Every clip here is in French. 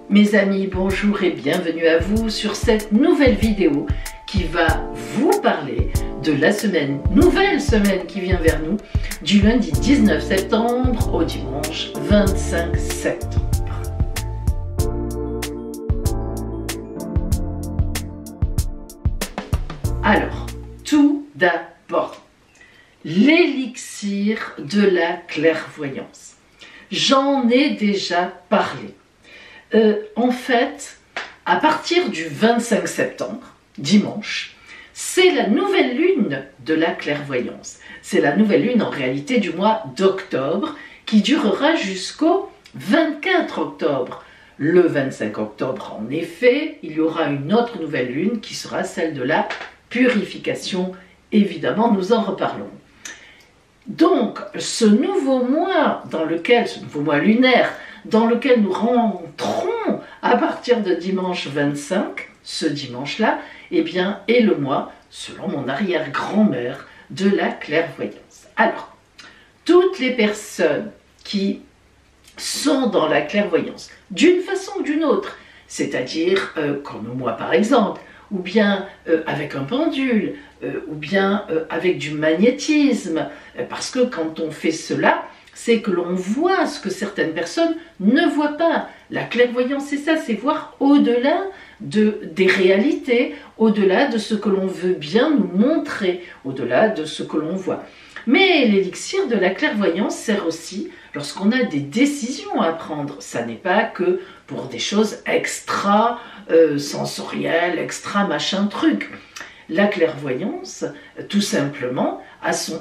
Mes amis, bonjour et bienvenue à vous sur cette nouvelle vidéo qui va vous parler de la nouvelle semaine qui vient vers nous, du lundi 19 septembre au dimanche 25 septembre. Alors, tout d'abord, l'élixir de la clairvoyance. J'en ai déjà parlé. En fait, à partir du 25 septembre, dimanche, c'est la nouvelle lune de la clairvoyance. C'est la nouvelle lune en réalité du mois d'octobre qui durera jusqu'au 24 octobre. Le 25 octobre, en effet, il y aura une autre nouvelle lune qui sera celle de la purification. Évidemment, nous en reparlons. Donc, ce nouveau mois lunaire, dans lequel nous rentrons à partir de dimanche 25, ce dimanche-là, eh bien, est le mois, selon mon arrière-grand-mère, de la clairvoyance. Alors, toutes les personnes qui sont dans la clairvoyance, d'une façon ou d'une autre, c'est-à-dire, comme moi par exemple, ou bien avec un pendule, ou bien avec du magnétisme, parce que quand on fait cela, c'est que l'on voit ce que certaines personnes ne voient pas. La clairvoyance, c'est ça, c'est voir au-delà des réalités, au-delà de ce que l'on veut bien nous montrer, au-delà de ce que l'on voit. Mais l'élixir de la clairvoyance sert aussi lorsqu'on a des décisions à prendre. Ça n'est pas que pour des choses extra sensorielles, extra machin truc. La clairvoyance, tout simplement,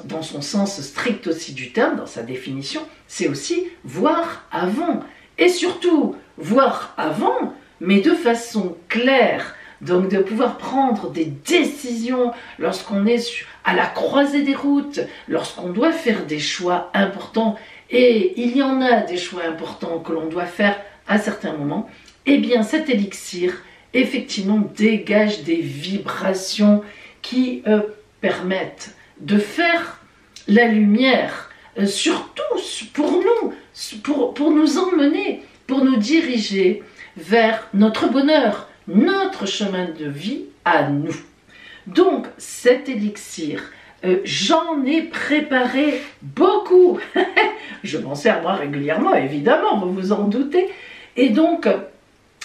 dans son sens strict aussi du terme, dans sa définition, c'est aussi voir avant. Et surtout, voir avant, mais de façon claire. Donc de pouvoir prendre des décisions lorsqu'on est à la croisée des routes, lorsqu'on doit faire des choix importants, et il y en a des choix importants que l'on doit faire à certains moments, eh bien cet élixir, effectivement, dégage des vibrations qui permettent de faire la lumière, surtout pour nous emmener, pour nous diriger vers notre bonheur, notre chemin de vie à nous. Donc cet élixir, j'en ai préparé beaucoup. Je m'en sers moi régulièrement, évidemment, vous vous en doutez. Et donc,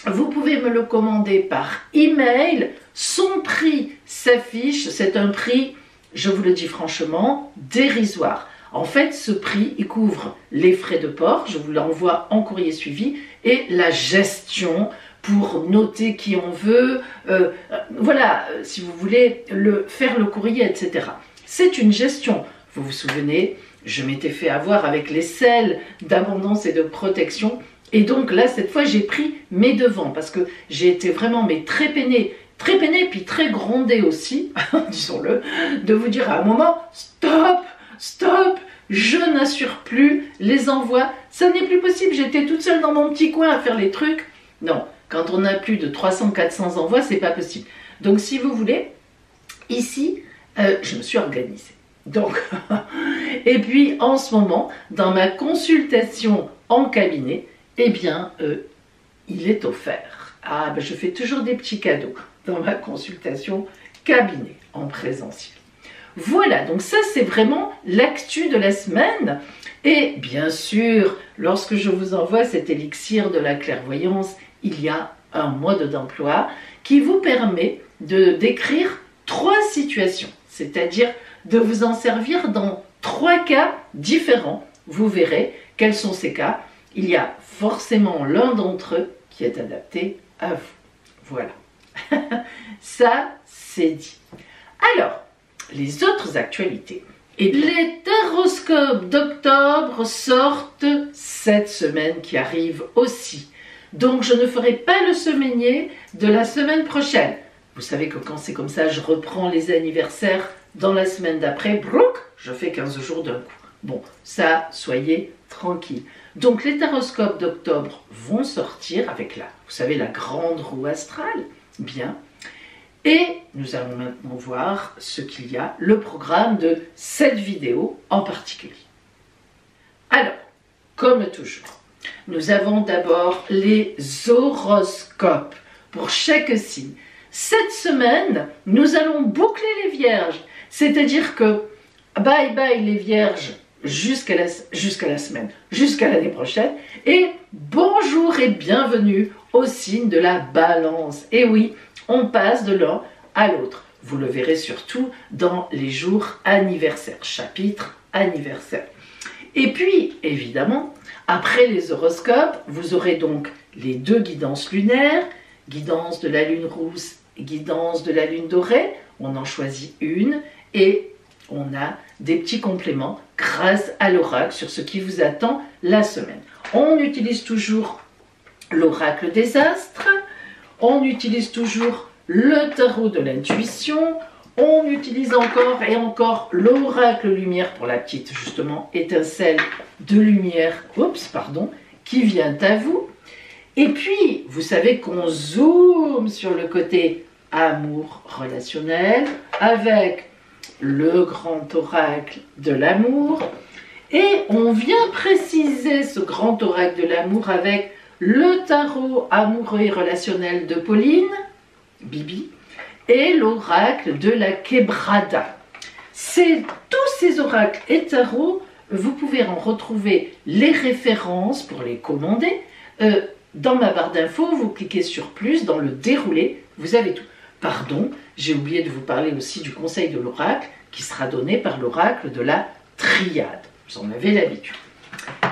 vous pouvez me le commander par email. Son prix s'affiche, c'est un prix, je vous le dis franchement, dérisoire. En fait, ce prix, il couvre les frais de port, je vous l'envoie en courrier suivi, et la gestion pour noter qui on veut, voilà, si vous voulez faire le courrier, etc. C'est une gestion. Vous vous souvenez, je m'étais fait avoir avec les sels d'abondance et de protection. Et donc là, cette fois, j'ai pris mes devants parce que j'ai été vraiment très peinée, puis très grondée aussi, disons-le, de vous dire à un moment, stop, je n'assure plus les envois, ça n'est plus possible, j'étais toute seule dans mon petit coin à faire les trucs. Non, quand on a plus de 300-400 envois, c'est pas possible. Donc si vous voulez, ici, je me suis organisée. Donc, et puis en ce moment, dans ma consultation en cabinet, eh bien, il est offert. Ah, ben, je fais toujours des petits cadeaux dans ma consultation cabinet en présentiel. Voilà, donc ça c'est vraiment l'actu de la semaine. Et bien sûr, lorsque je vous envoie cet élixir de la clairvoyance, il y a un mode d'emploi qui vous permet de décrire 3 situations, c'est-à-dire de vous en servir dans 3 cas différents. Vous verrez quels sont ces cas. Il y a forcément l'un d'entre eux qui est adapté à vous. Voilà. Ça, c'est dit. Alors, les autres actualités. Et les taroscopes d'octobre sortent cette semaine qui arrive aussi. Donc, je ne ferai pas le semainier de la semaine prochaine. Vous savez que quand c'est comme ça, je reprends les anniversaires dans la semaine d'après. Brouc, je fais 15 jours d'un coup. Bon, ça, soyez tranquilles. Donc, les taroscopes d'octobre vont sortir avec vous savez, la grande roue astrale. Bien. Et nous allons maintenant voir ce qu'il y a, le programme de cette vidéo en particulier. Alors, comme toujours, Nous avons d'abord les horoscopes pour chaque signe. Cette semaine, nous allons boucler les vierges, c'est-à-dire que bye bye les vierges jusqu'à la semaine, jusqu'à l'année prochaine, et bonjour et bienvenue au signe de la balance. Et oui, on passe de l'un à l'autre. Vous le verrez surtout dans les jours anniversaires, chapitre anniversaire. Et puis, évidemment, après les horoscopes, vous aurez donc les 2 guidances lunaires, guidance de la lune rousse et guidance de la lune dorée. On en choisit une et on a des petits compléments grâce à l'oracle sur ce qui vous attend la semaine. On utilise toujours l'oracle des astres, on utilise toujours le tarot de l'intuition, on utilise encore et encore l'oracle lumière pour la petite justement étincelle de lumière, qui vient à vous. Et puis, vous savez qu'on zoome sur le côté amour relationnel avec le grand oracle de l'amour. Et on vient préciser ce grand oracle de l'amour avec le tarot amoureux et relationnel de Pauline, Bibi, et l'oracle de la Quebrada. C'est tous ces oracles et tarots, vous pouvez en retrouver les références pour les commander. Dans ma barre d'infos, vous cliquez sur plus, dans le déroulé, vous avez tout. Pardon, j'ai oublié de vous parler aussi du conseil de l'oracle qui sera donné par l'oracle de la triade. Vous en avez l'habitude.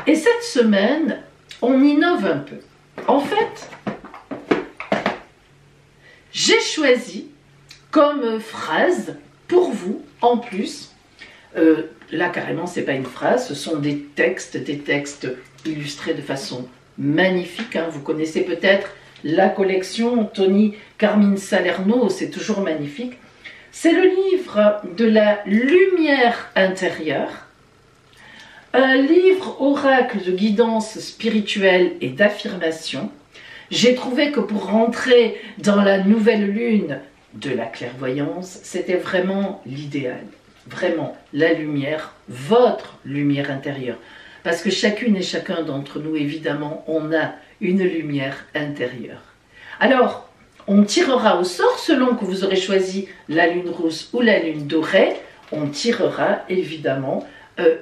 Et cette semaine, on innove un peu. En fait, j'ai choisi comme phrase pour vous, en plus, là carrément c'est pas une phrase, ce sont des textes illustrés de façon magnifique. Vous connaissez peut-être la collection Tony Carmine Salerno, c'est toujours magnifique. C'est le livre de la lumière intérieure, un livre oracle de guidance spirituelle et d'affirmation. J'ai trouvé que pour rentrer dans la nouvelle lune de la clairvoyance, c'était vraiment l'idéal. Vraiment, la lumière, votre lumière intérieure. Parce que chacune et chacun d'entre nous, évidemment, on a une lumière intérieure. Alors, on tirera au sort, selon que vous aurez choisi la lune rousse ou la lune dorée, on tirera évidemment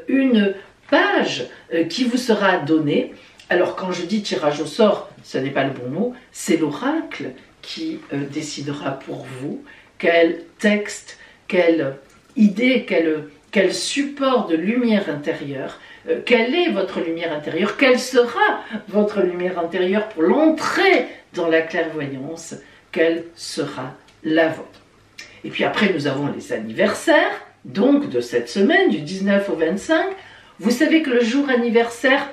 une page qui vous sera donnée. Alors, quand je dis tirage au sort, ce n'est pas le bon mot, c'est l'oracle qui décidera pour vous quel texte, quelle idée, quel support de lumière intérieure, quelle est votre lumière intérieure, quelle sera votre lumière intérieure pour l'entrée dans la clairvoyance, quelle sera la vôtre. Et puis après, nous avons les anniversaires, donc de cette semaine, du 19 au 25. Vous savez que le jour anniversaire,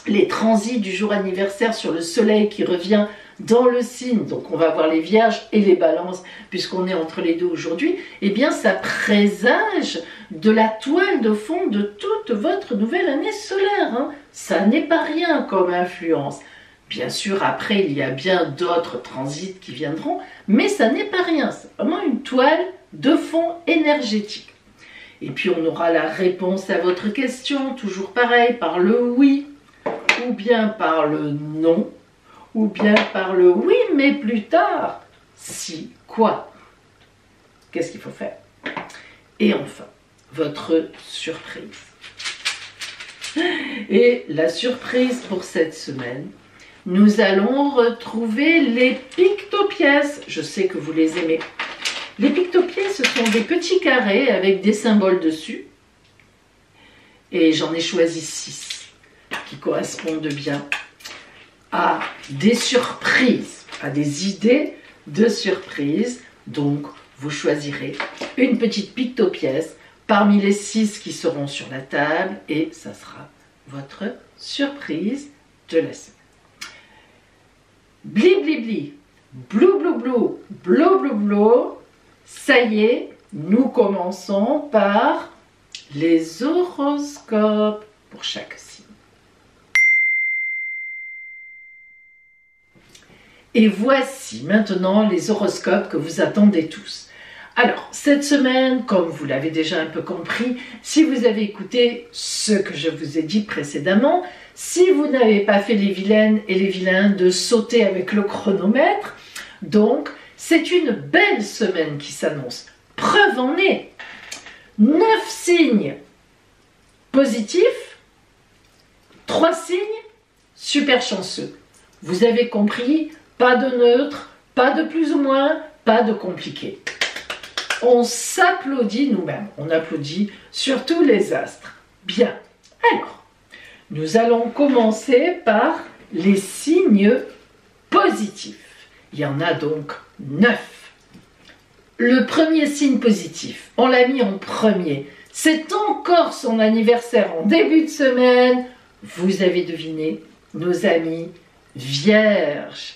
les transits du jour anniversaire sur le soleil qui revient dans le signe, donc on va voir les vierges et les balances, puisqu'on est entre les deux aujourd'hui, eh bien ça présage de la toile de fond de toute votre nouvelle année solaire. Ça n'est pas rien comme influence. Bien sûr, après, il y a bien d'autres transits qui viendront, mais ça n'est pas rien. C'est vraiment une toile de fond énergétique. Et puis, on aura la réponse à votre question, toujours pareil, par le oui, ou bien par le non, ou bien par le oui, mais plus tard. Si, quoi? Qu'est-ce qu'il faut faire? Et enfin, votre surprise. Et la surprise pour cette semaine, nous allons retrouver les pictopièces. Je sais que vous les aimez. Les pictopièces, ce sont des petits carrés avec des symboles dessus. Et j'en ai choisi 6 qui correspondent bien à des surprises, à des idées de surprises. Donc, vous choisirez une petite pictopièce parmi les 6 qui seront sur la table et ça sera votre surprise de la semaine. Bli bli bli, blou blou blou, blou blou blou. Ça y est, nous commençons par les horoscopes pour chaque signe. Et voici maintenant les horoscopes que vous attendez tous. Alors, cette semaine, comme vous l'avez déjà un peu compris, si vous avez écouté ce que je vous ai dit précédemment, si vous n'avez pas fait les vilaines et les vilains, de sauter avec le chronomètre. Donc, c'est une belle semaine qui s'annonce. Preuve en est, 9 signes positifs, 3 signes super chanceux. Vous avez compris, pas de neutre, pas de plus ou moins, pas de compliqué. On s'applaudit nous-mêmes, on applaudit surtout les astres. Bien, alors, nous allons commencer par les signes positifs. Il y en a donc 9. Le premier signe positif, on l'a mis en premier. C'est encore son anniversaire en début de semaine. Vous avez deviné, nos amis Vierges.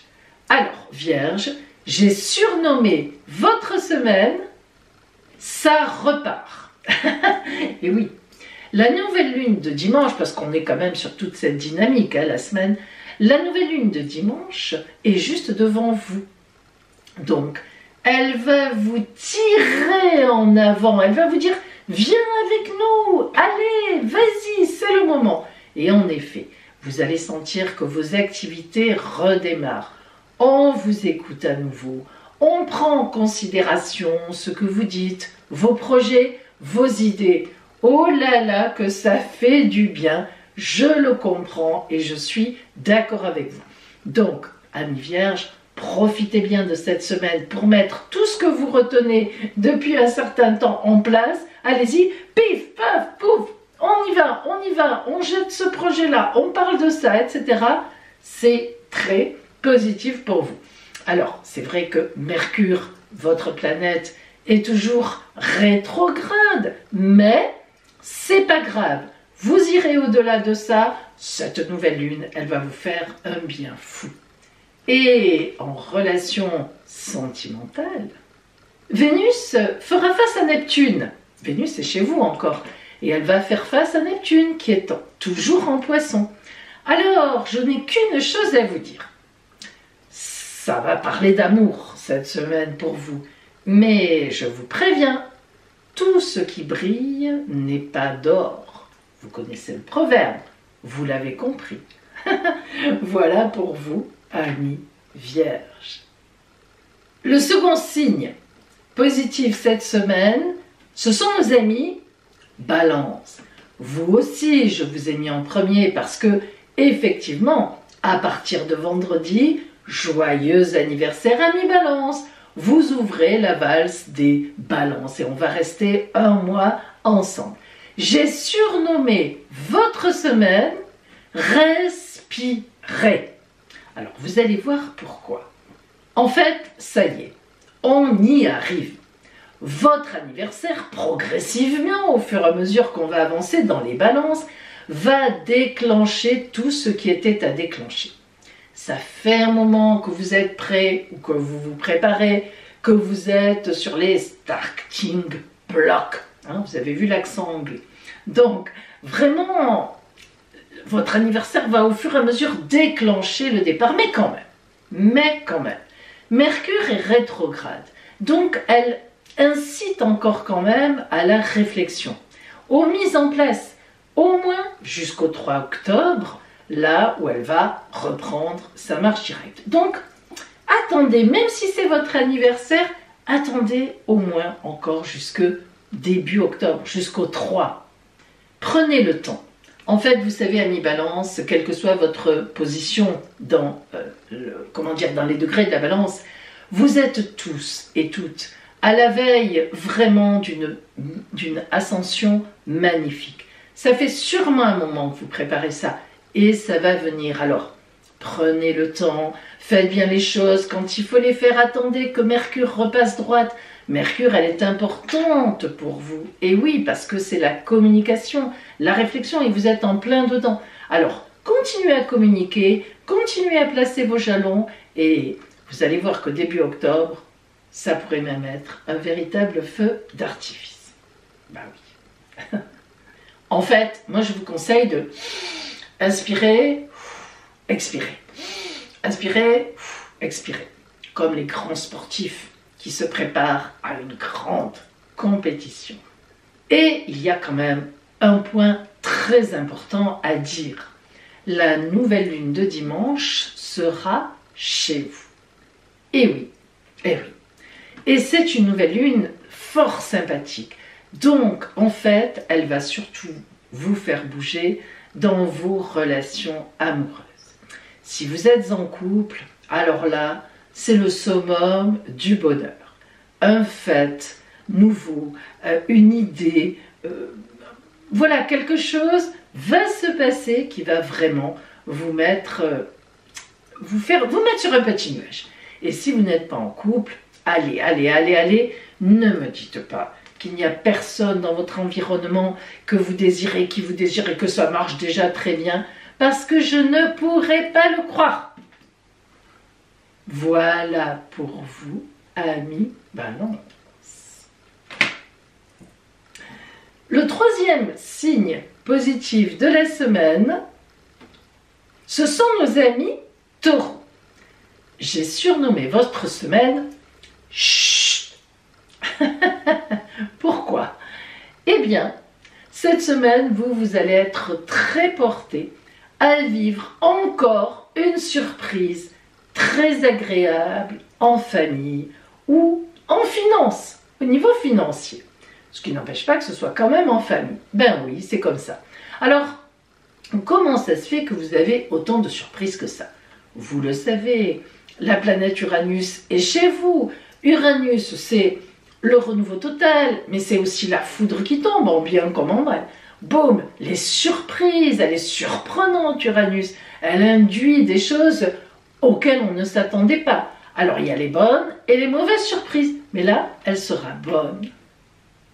Alors, Vierge, j'ai surnommé votre semaine « Ça repart ». Et oui, la nouvelle lune de dimanche, parce qu'on est quand même sur toute cette dynamique, la semaine, la nouvelle lune de dimanche est juste devant vous. Donc, elle va vous tirer en avant, elle va vous dire « Viens avec nous, allez, vas-y, c'est le moment ». Et en effet, vous allez sentir que vos activités redémarrent. On vous écoute à nouveau, on prend en considération ce que vous dites, vos projets, vos idées. Oh là là, que ça fait du bien, je le comprends et je suis d'accord avec vous. Donc, amis vierges, profitez bien de cette semaine pour mettre tout ce que vous retenez depuis un certain temps en place. Allez-y, pif, paf, pouf, on y va, on jette ce projet-là, on parle de ça, etc. C'est très positif pour vous. Alors, c'est vrai que Mercure, votre planète, est toujours rétrograde, mais c'est pas grave. Vous irez au-delà de ça. Cette nouvelle lune, elle va vous faire un bien fou. Et en relation sentimentale, Vénus fera face à Neptune. Vénus est chez vous encore. Et elle va faire face à Neptune, qui est toujours en Poisson. Alors, je n'ai qu'une chose à vous dire. Ça va parler d'amour cette semaine pour vous. Mais je vous préviens, tout ce qui brille n'est pas d'or. Vous connaissez le proverbe, vous l'avez compris. Voilà pour vous, amis vierges. Le second signe positif cette semaine, ce sont nos amis Balance. Vous aussi, je vous ai mis en premier parce que, effectivement, à partir de vendredi, joyeux anniversaire, amis Balance. Vous ouvrez la valse des balances et on va rester un mois ensemble. J'ai surnommé votre semaine « Respirer ». Alors, vous allez voir pourquoi. En fait, ça y est, on y arrive. Votre anniversaire, progressivement, au fur et à mesure qu'on va avancer dans les balances, va déclencher tout ce qui était à déclencher. Ça fait un moment que vous êtes prêts ou que vous vous préparez, que vous êtes sur les starting blocks. Hein, vous avez vu l'accent anglais. Donc, vraiment, votre anniversaire va au fur et à mesure déclencher le départ. Mais quand même, Mercure est rétrograde. Donc, elle incite encore quand même à la réflexion, aux mises en place, au moins jusqu'au 3 octobre, là où elle va reprendre sa marche directe. Donc, attendez, même si c'est votre anniversaire, attendez au moins encore jusque début octobre, jusqu'au 3. Prenez le temps. En fait, vous savez, amis Balance, quelle que soit votre position dans, dans les degrés de la Balance, vous êtes tous et toutes à la veille vraiment d'une ascension magnifique. Ça fait sûrement un moment que vous préparez ça. Et ça va venir. Alors, prenez le temps, faites bien les choses. Quand il faut les faire, attendez que Mercure repasse droite. Mercure, elle est importante pour vous. Et oui, parce que c'est la communication, la réflexion, et vous êtes en plein dedans. Alors, continuez à communiquer, continuez à placer vos jalons, et vous allez voir que début octobre, ça pourrait même être un véritable feu d'artifice. Bah oui. En fait, moi je vous conseille de inspirer, expirer. Inspirer, expirer. Comme les grands sportifs qui se préparent à une grande compétition. Et il y a quand même un point très important à dire. la nouvelle lune de dimanche sera chez vous. Et oui, et oui. Et c'est une nouvelle lune fort sympathique. Donc, en fait, elle va surtout vous faire bouger dans vos relations amoureuses. Si vous êtes en couple, alors là, c'est le summum du bonheur. Un fait nouveau, une idée, voilà, quelque chose va se passer qui va vraiment vous mettre sur un petit nuage. Et si vous n'êtes pas en couple, allez, ne me dites pas qu'il n'y a personne dans votre environnement que vous désirez, qui vous désire et que ça marche déjà très bien, parce que je ne pourrais pas le croire. Voilà pour vous, amis Balance. Le troisième signe positif de la semaine, ce sont nos amis Taureaux. J'ai surnommé votre semaine Chut. Pourquoi? Eh bien, cette semaine, vous allez être très porté à vivre encore une surprise très agréable en famille ou en finance, au niveau financier. Ce qui n'empêche pas que ce soit quand même en famille. Ben oui, c'est comme ça. Alors, comment ça se fait que vous avez autant de surprises que ça? Vous le savez, la planète Uranus est chez vous. Uranus, c'est le renouveau total, mais c'est aussi la foudre qui tombe, en bien comme en mal. Boum, les surprises, elle est surprenante Uranus. Elle induit des choses auxquelles on ne s'attendait pas. Alors il y a les bonnes et les mauvaises surprises, mais là, elle sera bonne.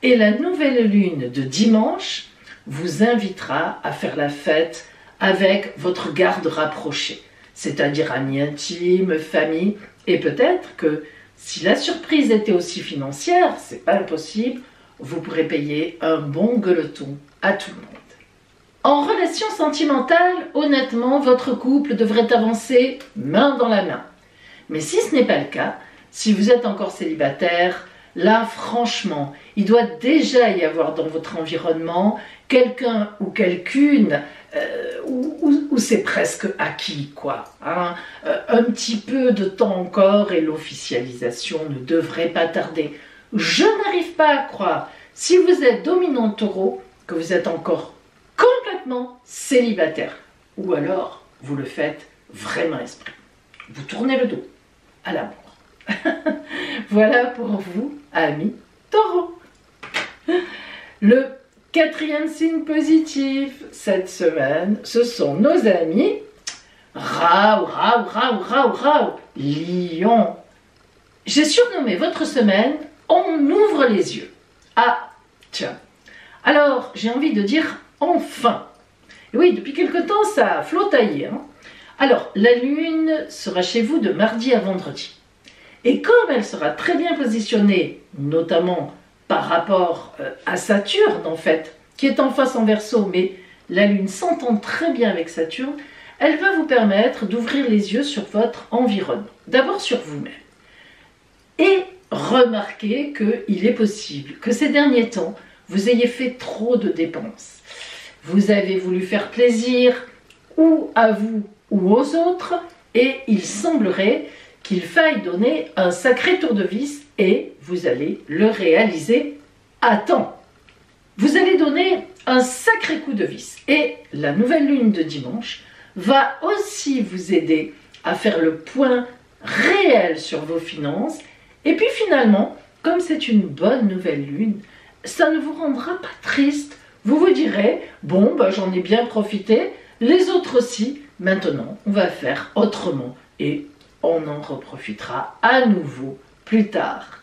Et la nouvelle lune de dimanche vous invitera à faire la fête avec votre garde rapprochée, c'est-à-dire amis intimes, famille, et peut-être que si la surprise était aussi financière, c'est pas impossible, vous pourrez payer un bon gueuleton à tout le monde. En relation sentimentale, honnêtement, votre couple devrait avancer main dans la main. Mais si ce n'est pas le cas, si vous êtes encore célibataire, là, franchement, il doit déjà y avoir dans votre environnement quelqu'un ou quelqu'une où c'est presque acquis, quoi. Hein. Un petit peu de temps encore et l'officialisation ne devrait pas tarder. Je n'arrive pas à croire, si vous êtes dominant Taureau, que vous êtes encore complètement célibataire. Ou alors, vous le faites vraiment esprit. Vous tournez le dos à l'amour. Voilà pour vous, amis Taureau. Le quatrième signe positif cette semaine, ce sont nos amis Rao, Lion. J'ai surnommé votre semaine On ouvre les yeux. Ah, tiens. Alors, j'ai envie de dire enfin. Et oui, depuis quelque temps, ça a flottaillé. Hein. Alors, la lune sera chez vous de mardi à vendredi. Et comme elle sera très bien positionnée, notamment par rapport à Saturne en fait, qui est en face en Verseau, mais la Lune s'entend très bien avec Saturne, elle va vous permettre d'ouvrir les yeux sur votre environnement, d'abord sur vous-même. Et remarquez qu'il est possible que ces derniers temps, vous ayez fait trop de dépenses. Vous avez voulu faire plaisir ou à vous ou aux autres, et il semblerait qu'il faille donner un sacré tour de vis et vous allez le réaliser à temps. Vous allez donner un sacré coup de vis et la nouvelle lune de dimanche va aussi vous aider à faire le point réel sur vos finances et puis finalement, comme c'est une bonne nouvelle lune, ça ne vous rendra pas triste. Vous vous direz, bon, j'en ai bien profité, les autres aussi, maintenant on va faire autrement et on en reprofitera à nouveau plus tard.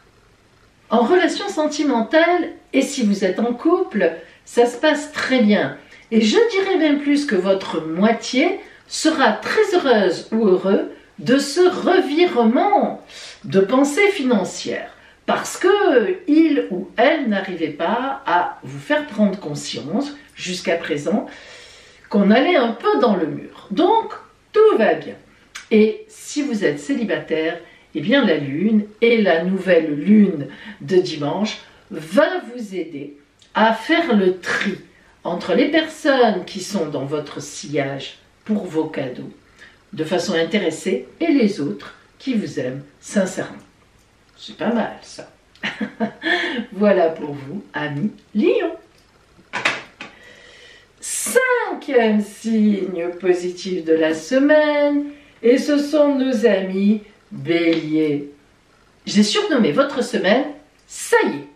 En relation sentimentale, et si vous êtes en couple, ça se passe très bien. Et je dirais même plus que votre moitié sera très heureuse ou heureux de ce revirement de pensée financière. Parce que il ou elle n'arrivait pas à vous faire prendre conscience, jusqu'à présent, qu'on allait un peu dans le mur. Donc, tout va bien. Et si vous êtes célibataire, eh bien la lune et la nouvelle lune de dimanche va vous aider à faire le tri entre les personnes qui sont dans votre sillage pour vos cadeaux, de façon intéressée, et les autres qui vous aiment sincèrement. C'est pas mal ça. Voilà pour vous, amis Lion. 5e signe positif de la semaine, et ce sont nos amis Bélier. J'ai surnommé votre semaine « Ça y est ».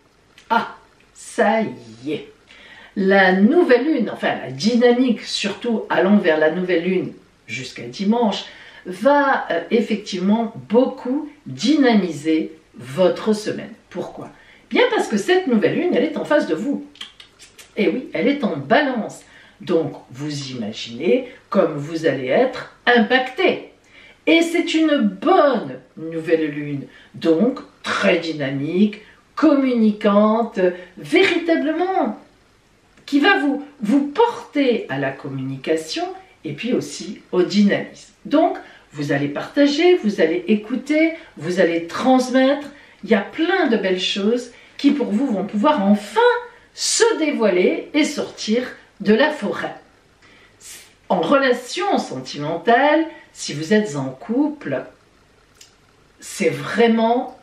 Ah, ça y est. La nouvelle lune, enfin la dynamique, surtout allant vers la nouvelle lune jusqu'à dimanche, va effectivement beaucoup dynamiser votre semaine. Pourquoi? Bien parce que cette nouvelle lune, elle est en face de vous. Et oui, elle est en balance. Donc, vous imaginez comme vous allez être impacté. Et c'est une bonne nouvelle lune, donc très dynamique, communicante, véritablement, qui va vous porter à la communication et puis aussi au dynamisme. Donc, vous allez partager, vous allez écouter, vous allez transmettre. Il y a plein de belles choses qui pour vous vont pouvoir enfin se dévoiler et sortir de la forêt. En relation sentimentale, si vous êtes en couple, c'est vraiment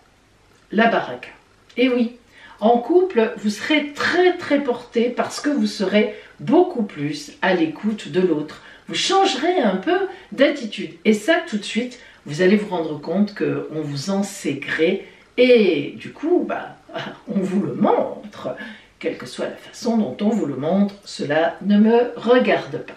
la baraka. Et oui, en couple, vous serez très porté parce que vous serez beaucoup plus à l'écoute de l'autre. Vous changerez un peu d'attitude. Et ça, tout de suite, vous allez vous rendre compte qu'on vous en sait gré. Et du coup, on vous le montre. Quelle que soit la façon dont on vous le montre, cela ne me regarde pas.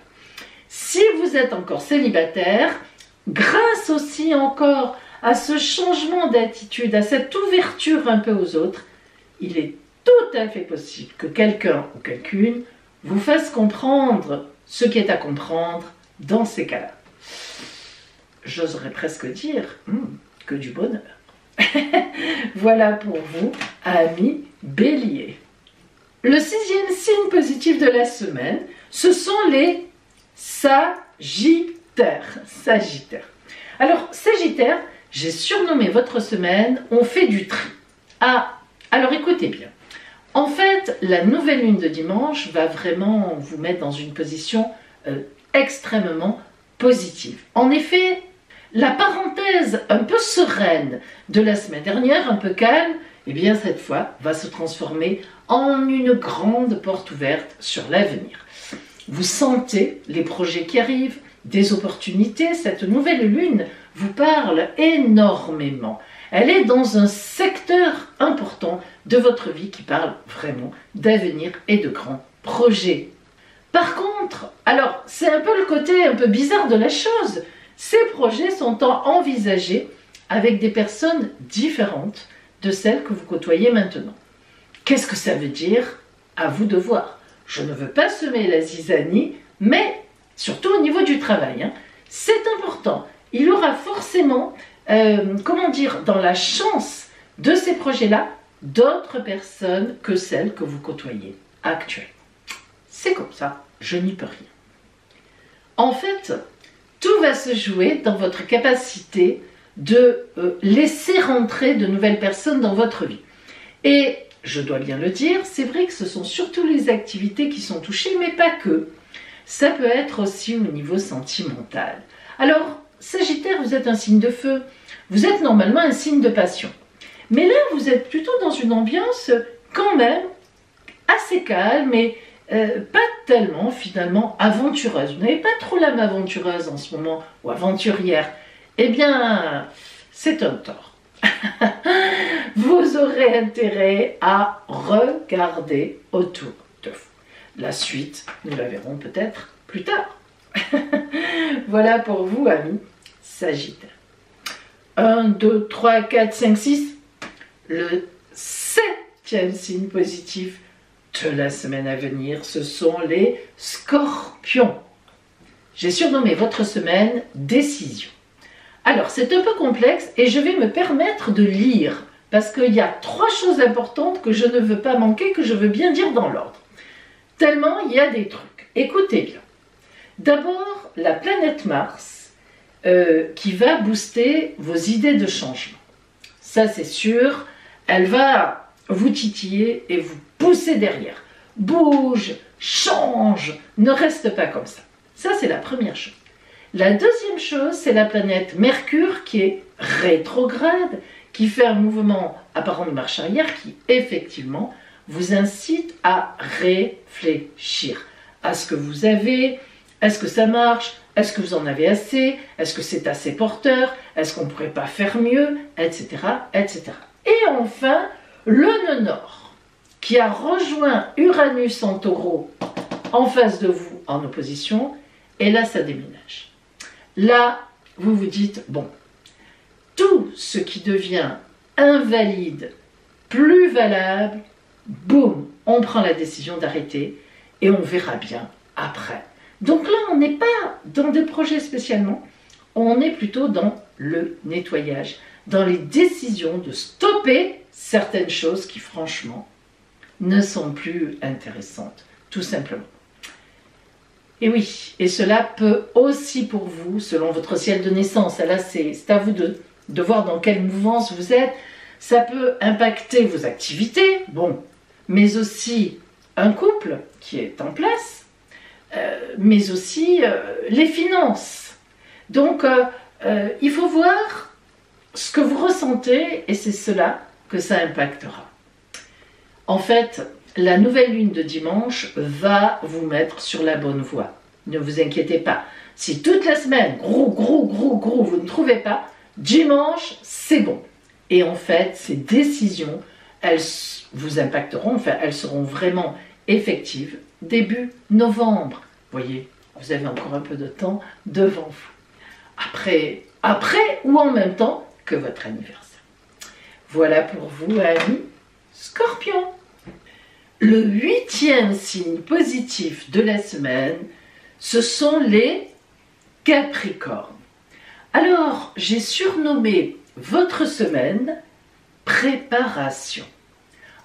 Si vous êtes encore célibataire, grâce aussi encore à ce changement d'attitude, à cette ouverture un peu aux autres, il est tout à fait possible que quelqu'un ou quelqu'une vous fasse comprendre ce qui est à comprendre dans ces cas-là. J'oserais presque dire que du bonheur. Voilà pour vous, amis Bélier. Le 6e signe positif de la semaine, ce sont les Sagittaires. Sagittaires. Alors, Sagittaire, j'ai surnommé votre semaine, on fait du tri. Ah, alors écoutez bien. En fait, la nouvelle lune de dimanche va vraiment vous mettre dans une position extrêmement positive. En effet, la parenthèse un peu sereine de la semaine dernière, un peu calme, eh bien cette fois va se transformer en une grande porte ouverte sur l'avenir. Vous sentez les projets qui arrivent, des opportunités. Cette nouvelle lune vous parle énormément. Elle est dans un secteur important de votre vie qui parle vraiment d'avenir et de grands projets. Par contre, alors c'est un peu le côté un peu bizarre de la chose, ces projets sont envisagés avec des personnes différentes de celles que vous côtoyez maintenant. Qu'est-ce que ça veut dire? À vous de voir. Je ne veux pas semer la zizanie, mais surtout au niveau du travail, c'est important. Il y aura forcément, dans la chance de ces projets-là, d'autres personnes que celles que vous côtoyez actuellement. C'est comme ça, je n'y peux rien. En fait, tout va se jouer dans votre capacité de laisser rentrer de nouvelles personnes dans votre vie. Et je dois bien le dire, c'est vrai que ce sont surtout les activités qui sont touchées, mais pas que. Ça peut être aussi au niveau sentimental. Alors, Sagittaire, vous êtes un signe de feu. Vous êtes normalement un signe de passion. Mais là, vous êtes plutôt dans une ambiance quand même assez calme et pas tellement finalement aventureuse. Vous n'avez pas trop l'âme aventureuse en ce moment, ou aventurière. Eh bien, c'est un tort. Vous aurez intérêt à regarder autour de vous. La suite, nous la verrons peut-être plus tard. Voilà pour vous, amis Sagittaire. 1, 2, 3, 4, 5, 6. Le 7e signe positif de la semaine à venir, ce sont les Scorpions. J'ai surnommé votre semaine décision. Alors, c'est un peu complexe et je vais me permettre de lire parce qu'il y a 3 choses importantes que je ne veux pas manquer, que je veux bien dire dans l'ordre. Tellement il y a des trucs. Écoutez bien. D'abord, la planète Mars qui va booster vos idées de changement. Ça, c'est sûr. Elle va vous titiller et vous pousser derrière. Bouge, change, ne reste pas comme ça. Ça, c'est la première chose. La deuxième chose, c'est la planète Mercure qui est rétrograde, qui fait un mouvement apparent de marche arrière qui, effectivement, vous incite à réfléchir à ce que vous avez, est-ce que ça marche, est-ce que vous en avez assez, est-ce que c'est assez porteur, est-ce qu'on ne pourrait pas faire mieux, etc., etc. Et enfin, le nœud nord, qui a rejoint Uranus en taureau en face de vous en opposition, et là ça déménage. Là, vous vous dites, bon, tout ce qui devient invalide, plus valable, boum, on prend la décision d'arrêter et on verra bien après. Donc là, on n'est pas dans des projets spécialement, on est plutôt dans le nettoyage, dans les décisions de stopper certaines choses qui, franchement, ne sont plus intéressantes, tout simplement. Et oui, et cela peut aussi pour vous, selon votre ciel de naissance, là c'est à vous de voir dans quelle mouvance vous êtes, ça peut impacter vos activités, bon, mais aussi un couple qui est en place, mais aussi les finances. Donc, il faut voir ce que vous ressentez et c'est cela que ça impactera. En fait, la nouvelle lune de dimanche va vous mettre sur la bonne voie. Ne vous inquiétez pas. Si toute la semaine, gros, vous ne trouvez pas, dimanche, c'est bon. Et en fait, ces décisions, elles vous impacteront, enfin, elles seront vraiment effectives début novembre. Vous voyez, vous avez encore un peu de temps devant vous. Après ou en même temps que votre anniversaire. Voilà pour vous, amis Scorpion. Le 8e signe positif de la semaine, ce sont les Capricornes. Alors, j'ai surnommé votre semaine préparation.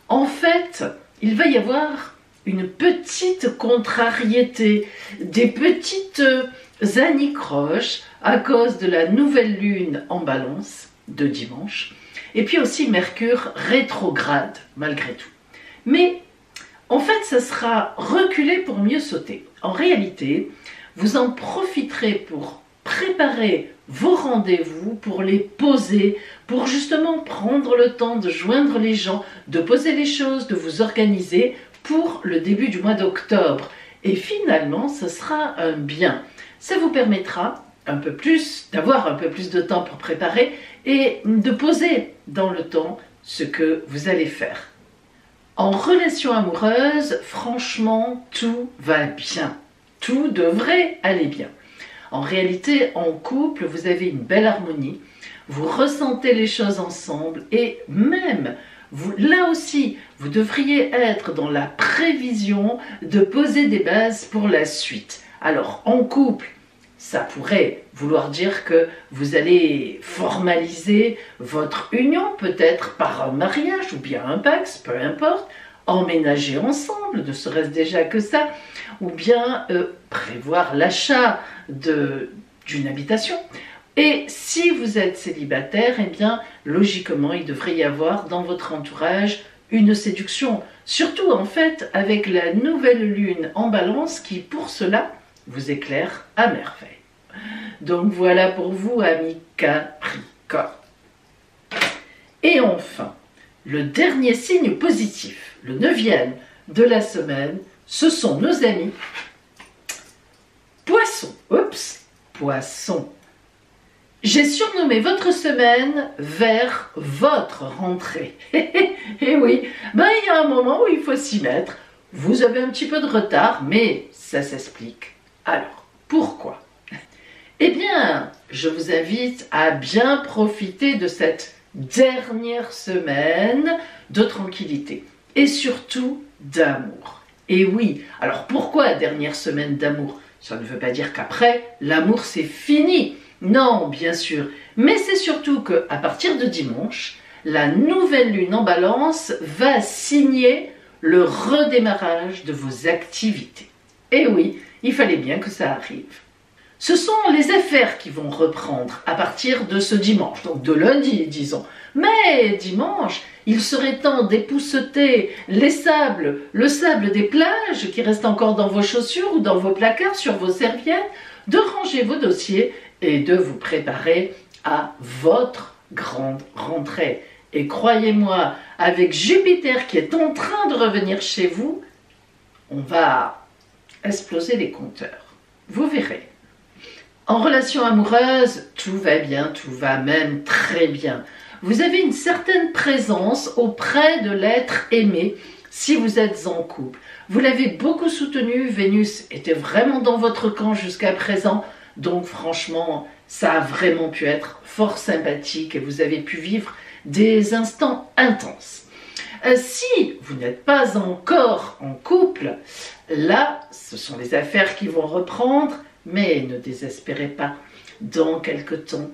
En fait, il va y avoir une petite contrariété, des petites anicroches à cause de la nouvelle lune en Balance de dimanche, et puis aussi Mercure rétrograde malgré tout. Mais en fait, ça sera reculé pour mieux sauter. En réalité, vous en profiterez pour préparer vos rendez-vous, pour les poser, pour justement prendre le temps de joindre les gens, de poser les choses, de vous organiser pour le début du mois d'octobre. Et finalement, ce sera un bien. Ça vous permettra d'avoir un peu plus de temps pour préparer et de poser dans le temps ce que vous allez faire. En relation amoureuse, franchement, tout va bien. Tout devrait aller bien. En réalité, en couple, vous avez une belle harmonie, vous ressentez les choses ensemble et même, là aussi, vous devriez être dans la prévision de poser des bases pour la suite. Alors, en couple, ça pourrait vouloir dire que vous allez formaliser votre union, peut-être par un mariage ou bien un Pacs, peu importe, emménager ensemble, ne serait-ce déjà que ça, ou bien prévoir l'achat d'une habitation. Et si vous êtes célibataire, eh bien, logiquement, il devrait y avoir dans votre entourage une séduction. Surtout, en fait, avec la nouvelle lune en Balance qui, pour cela, vous éclaire à merveille. Donc voilà pour vous, amis Capricorne. Et enfin, le dernier signe positif, le 9e de la semaine, ce sont nos amis Poissons. Oups, Poissons. J'ai surnommé votre semaine vers votre rentrée. Et oui, il y a un moment où il faut s'y mettre. Vous avez un petit peu de retard, mais ça s'explique. Alors, pourquoi ? Eh bien, je vous invite à bien profiter de cette dernière semaine de tranquillité et surtout d'amour. Et oui, alors pourquoi dernière semaine d'amour ? Ça ne veut pas dire qu'après, l'amour c'est fini. Non, bien sûr, mais c'est surtout qu'à partir de dimanche, la nouvelle lune en Balance va signer le redémarrage de vos activités. Et oui, il fallait bien que ça arrive. Ce sont les affaires qui vont reprendre à partir de ce dimanche, donc de lundi, disons. Mais dimanche, il serait temps d'épousseter le sable des plages qui reste encore dans vos chaussures ou dans vos placards, sur vos serviettes, de ranger vos dossiers et de vous préparer à votre grande rentrée. Et croyez-moi, avec Jupiter qui est en train de revenir chez vous, on va exploser les compteurs. Vous verrez. En relation amoureuse, tout va bien, tout va même très bien. Vous avez une certaine présence auprès de l'être aimé si vous êtes en couple. Vous l'avez beaucoup soutenu, Vénus était vraiment dans votre camp jusqu'à présent, donc franchement, ça a vraiment pu être fort sympathique et vous avez pu vivre des instants intenses. Si vous n'êtes pas encore en couple, là, ce sont les affaires qui vont reprendre, mais ne désespérez pas, dans quelque temps,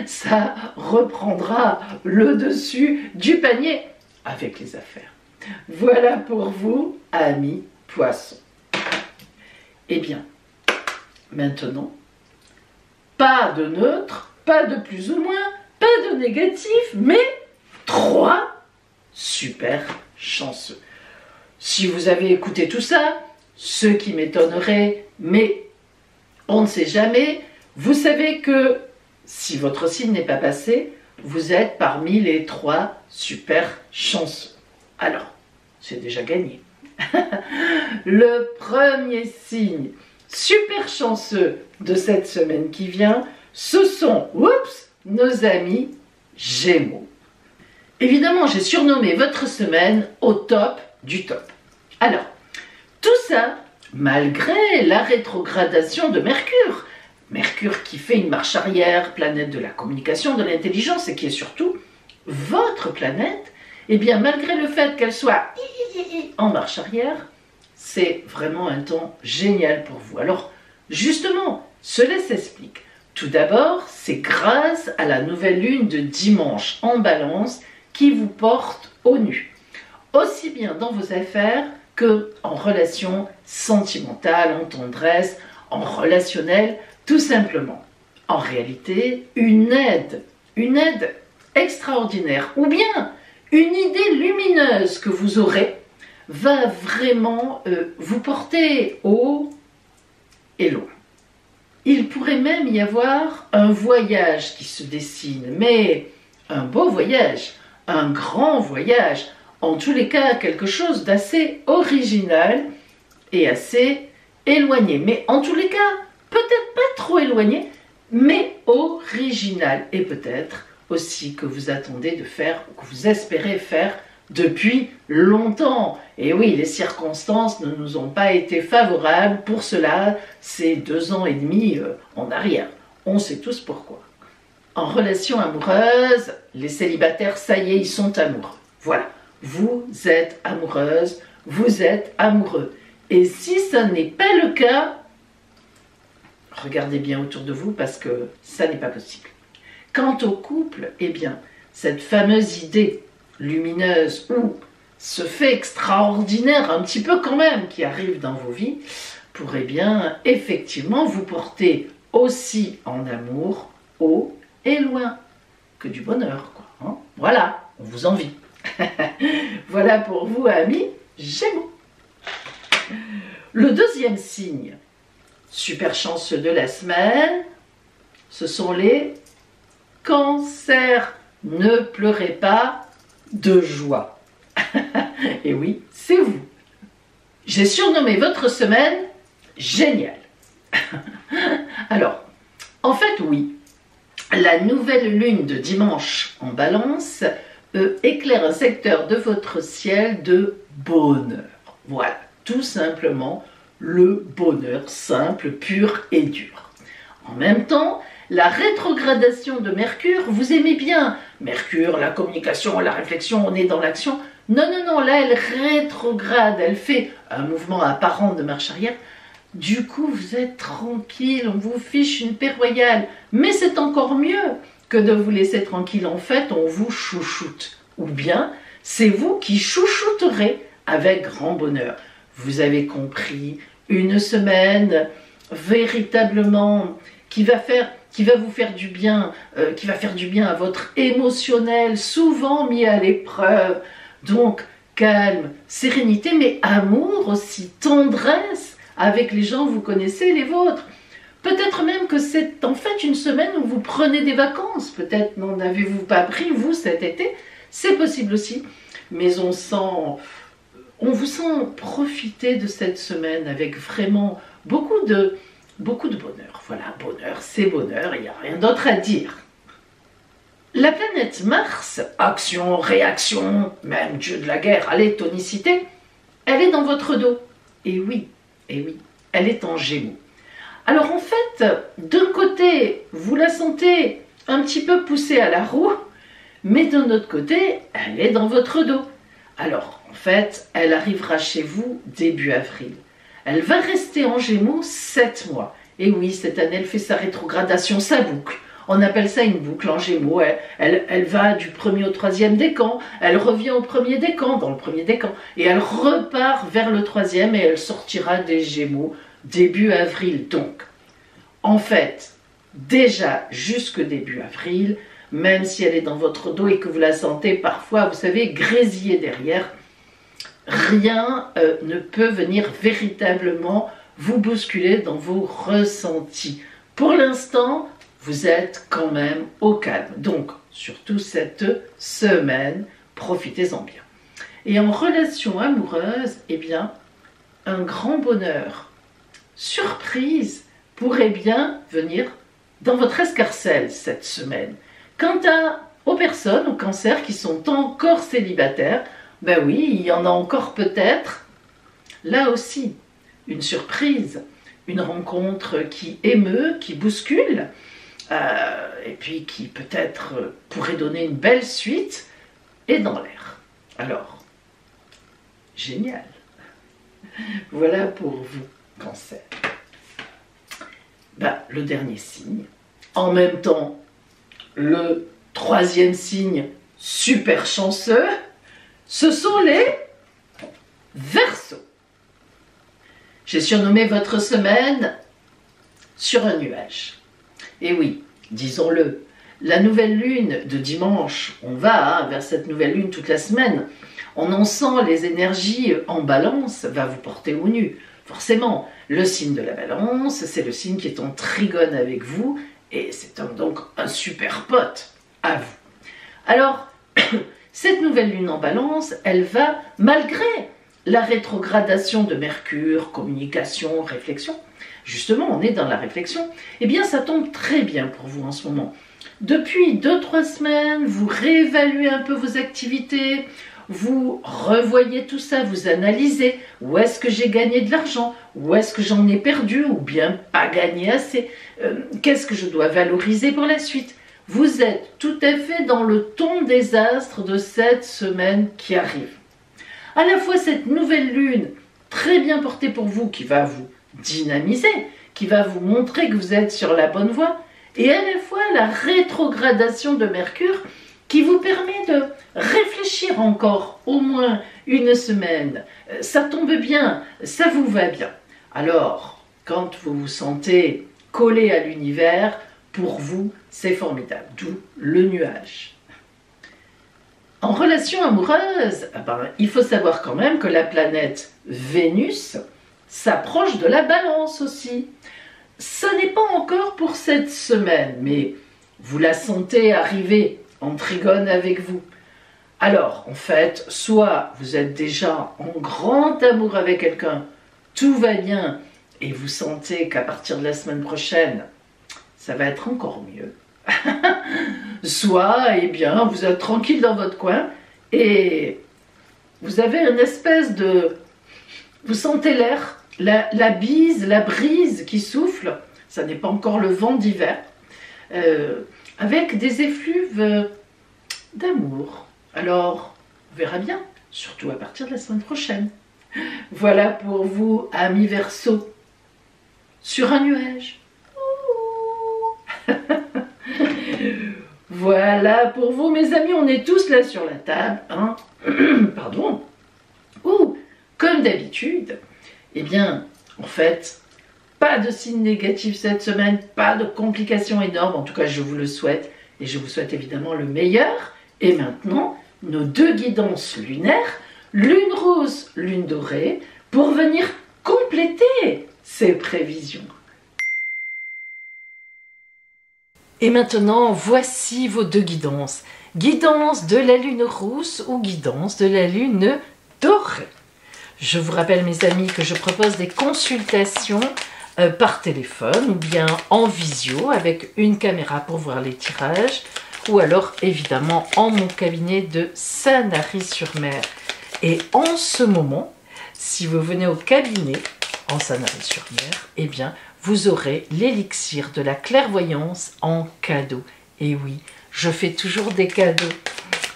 ça reprendra le dessus du panier avec les affaires. Voilà pour vous, amis poissons. Eh bien, maintenant, pas de neutre, pas de plus ou moins, pas de négatif, mais 3 super chanceux. Si vous avez écouté tout ça, ce qui m'étonnerait, mais on ne sait jamais, vous savez que si votre signe n'est pas passé, vous êtes parmi les 3 super chanceux. Alors, c'est déjà gagné. Le premier signe super chanceux de cette semaine qui vient, ce sont, nos amis Gémeaux. Évidemment, j'ai surnommé votre semaine au top du top. Alors, tout ça, malgré la rétrogradation de Mercure. Mercure qui fait une marche arrière, planète de la communication, de l'intelligence, et qui est surtout votre planète, eh bien, malgré le fait qu'elle soit en marche arrière, c'est vraiment un temps génial pour vous. Alors, justement, cela s'explique. Tout d'abord, c'est grâce à la nouvelle lune de dimanche en Balance qui vous porte au nu. Aussi bien dans vos affaires que en relation sentimentale, en tendresse, en relationnel, tout simplement. En réalité, une aide extraordinaire ou bien une idée lumineuse que vous aurez va vraiment vous porter haut et loin. Il pourrait même y avoir un voyage qui se dessine, mais un beau voyage, un grand voyage, en tous les cas quelque chose d'assez original et assez éloigné. Mais en tous les cas, peut-être pas trop éloigné, mais original. Et peut-être aussi que vous attendez de faire, ou que vous espérez faire depuis longtemps. Et oui, les circonstances ne nous ont pas été favorables pour cela ces 2 ans et demi en arrière. On sait tous pourquoi. En relation amoureuse, les célibataires, ça y est, ils sont amoureux. Voilà, vous êtes amoureuse, vous êtes amoureux. Et si ça n'est pas le cas, regardez bien autour de vous parce que ça n'est pas possible. Quant au couple, eh bien, cette fameuse idée lumineuse ou ce fait extraordinaire, un petit peu quand même, qui arrive dans vos vies, pourrait bien effectivement vous porter aussi en amour, haut et loin, que du bonheur, quoi. Hein, voilà, on vous envie. Voilà pour vous, amis Gémeaux. Le deuxième signe, super chanceux de la semaine, ce sont les Cancers. Ne pleurez pas de joie. Et oui, c'est vous. J'ai surnommé votre semaine géniale. Alors, en fait, oui, la nouvelle lune de dimanche en Balance éclaire un secteur de votre ciel de bonheur. Voilà, tout simplement le bonheur simple, pur et dur. En même temps, la rétrogradation de Mercure, vous aimez bien Mercure, la communication, la réflexion, on est dans l'action. Non, non, non, là elle rétrograde, elle fait un mouvement apparent de marche arrière. Du coup, vous êtes tranquille, on vous fiche une paix royale. Mais c'est encore mieux que de vous laisser tranquille. En fait, on vous chouchoute. Ou bien, c'est vous qui chouchouterez avec grand bonheur. Vous avez compris, une semaine véritablement qui va vous faire du bien, qui va faire du bien à votre émotionnel, souvent mis à l'épreuve. Donc, calme, sérénité, mais amour aussi, tendresse avec les gens que vous connaissez, les vôtres. Peut-être même que c'est en fait une semaine où vous prenez des vacances. Peut-être n'en avez-vous pas pris, vous, cet été. C'est possible aussi. Mais on vous sent profiter de cette semaine avec vraiment beaucoup de bonheur. Voilà, bonheur, c'est bonheur, il n'y a rien d'autre à dire. La planète Mars, action, réaction, même dieu de la guerre, allez, tonicité, elle est dans votre dos. Et oui, elle est en Gémeaux. Alors en fait, d'un côté, vous la sentez un petit peu poussée à la roue, mais d'un autre côté, elle est dans votre dos. Alors en fait, elle arrivera chez vous début avril. Elle va rester en Gémeaux 7 mois. Et oui, cette année, elle fait sa rétrogradation, sa boucle. On appelle ça une boucle en Gémeaux. Elle va du premier au troisième décan, elle revient au premier décan, dans le premier décan, et elle repart vers le troisième et elle sortira des Gémeaux début avril. Donc, en fait, déjà jusque début avril, même si elle est dans votre dos et que vous la sentez parfois, vous savez, grésiller derrière, rien ne peut venir véritablement vous bousculer dans vos ressentis. Pour l'instant, vous êtes quand même au calme. Donc, surtout cette semaine, profitez-en bien. Et en relation amoureuse, eh bien, un grand bonheur, surprise, pourrait bien venir dans votre escarcelle cette semaine. Quant aux personnes, aux cancers qui sont encore célibataires, ben oui, il y en a encore peut-être. Là aussi, une surprise, une rencontre qui émeut, qui bouscule, et puis qui peut-être pourrait donner une belle suite, est dans l'air. Alors, génial. Voilà pour vous, Cancer. Ben, le dernier signe, en même temps, le troisième signe super chanceux, ce sont les Verseaux. J'ai surnommé votre semaine sur un nuage. Et oui, disons-le, la nouvelle lune de dimanche, on va vers cette nouvelle lune toute la semaine, on en sent les énergies en balance, va vous porter au nu. Forcément, le signe de la balance, c'est le signe qui est en trigone avec vous, et c'est donc un super pote à vous. Alors, cette nouvelle lune en balance, elle va, malgré la rétrogradation de Mercure, communication, réflexion, justement, on est dans la réflexion, eh bien, ça tombe très bien pour vous en ce moment. Depuis 2-3 semaines, vous réévaluez un peu vos activités, vous revoyez tout ça, vous analysez où est-ce que j'ai gagné de l'argent, où est-ce que j'en ai perdu ou bien pas gagné assez, qu'est-ce que je dois valoriser pour la suite. Vous êtes tout à fait dans le ton des astres de cette semaine qui arrive. À la fois cette nouvelle lune très bien portée pour vous qui va vous dynamiser, qui va vous montrer que vous êtes sur la bonne voie, et à la fois la rétrogradation de Mercure qui vous permet de réfléchir encore au moins une semaine. Ça tombe bien, ça vous va bien. Alors, quand vous vous sentez collé à l'univers, pour vous, c'est formidable, d'où le nuage. En relation amoureuse, il faut savoir quand même que la planète Vénus s'approche de la Balance aussi. Ce n'est pas encore pour cette semaine, mais vous la sentez arriver en trigone avec vous. Alors, en fait, soit vous êtes déjà en grand amour avec quelqu'un, tout va bien, et vous sentez qu'à partir de la semaine prochaine, ça va être encore mieux. Soit, eh bien, vous êtes tranquille dans votre coin, et vous avez une espèce de... Vous sentez l'air, la bise, la brise qui souffle, ça n'est pas encore le vent d'hiver, avec des effluves d'amour. Alors, on verra bien, surtout à partir de la semaine prochaine. Voilà pour vous, amis Verseaux, sur un nuage. Voilà pour vous, mes amis, on est tous là sur la table, hein. Pardon. Ouh, comme d'habitude, eh bien, en fait, pas de signes négatifs cette semaine, pas de complications énormes, en tout cas, je vous le souhaite, et je vous souhaite évidemment le meilleur. Et maintenant, nos deux guidances lunaires, lune rose, lune dorée, pour venir compléter ces prévisions. Et maintenant, voici vos deux guidances. Guidance de la lune rousse ou guidance de la lune dorée. Je vous rappelle, mes amis, que je propose des consultations par téléphone ou bien en visio avec une caméra pour voir les tirages ou alors évidemment en mon cabinet de Sanary-sur-Mer. Et en ce moment, si vous venez au cabinet en Sanary-sur-Mer, eh bien, vous aurez l'élixir de la clairvoyance en cadeau. Et oui, je fais toujours des cadeaux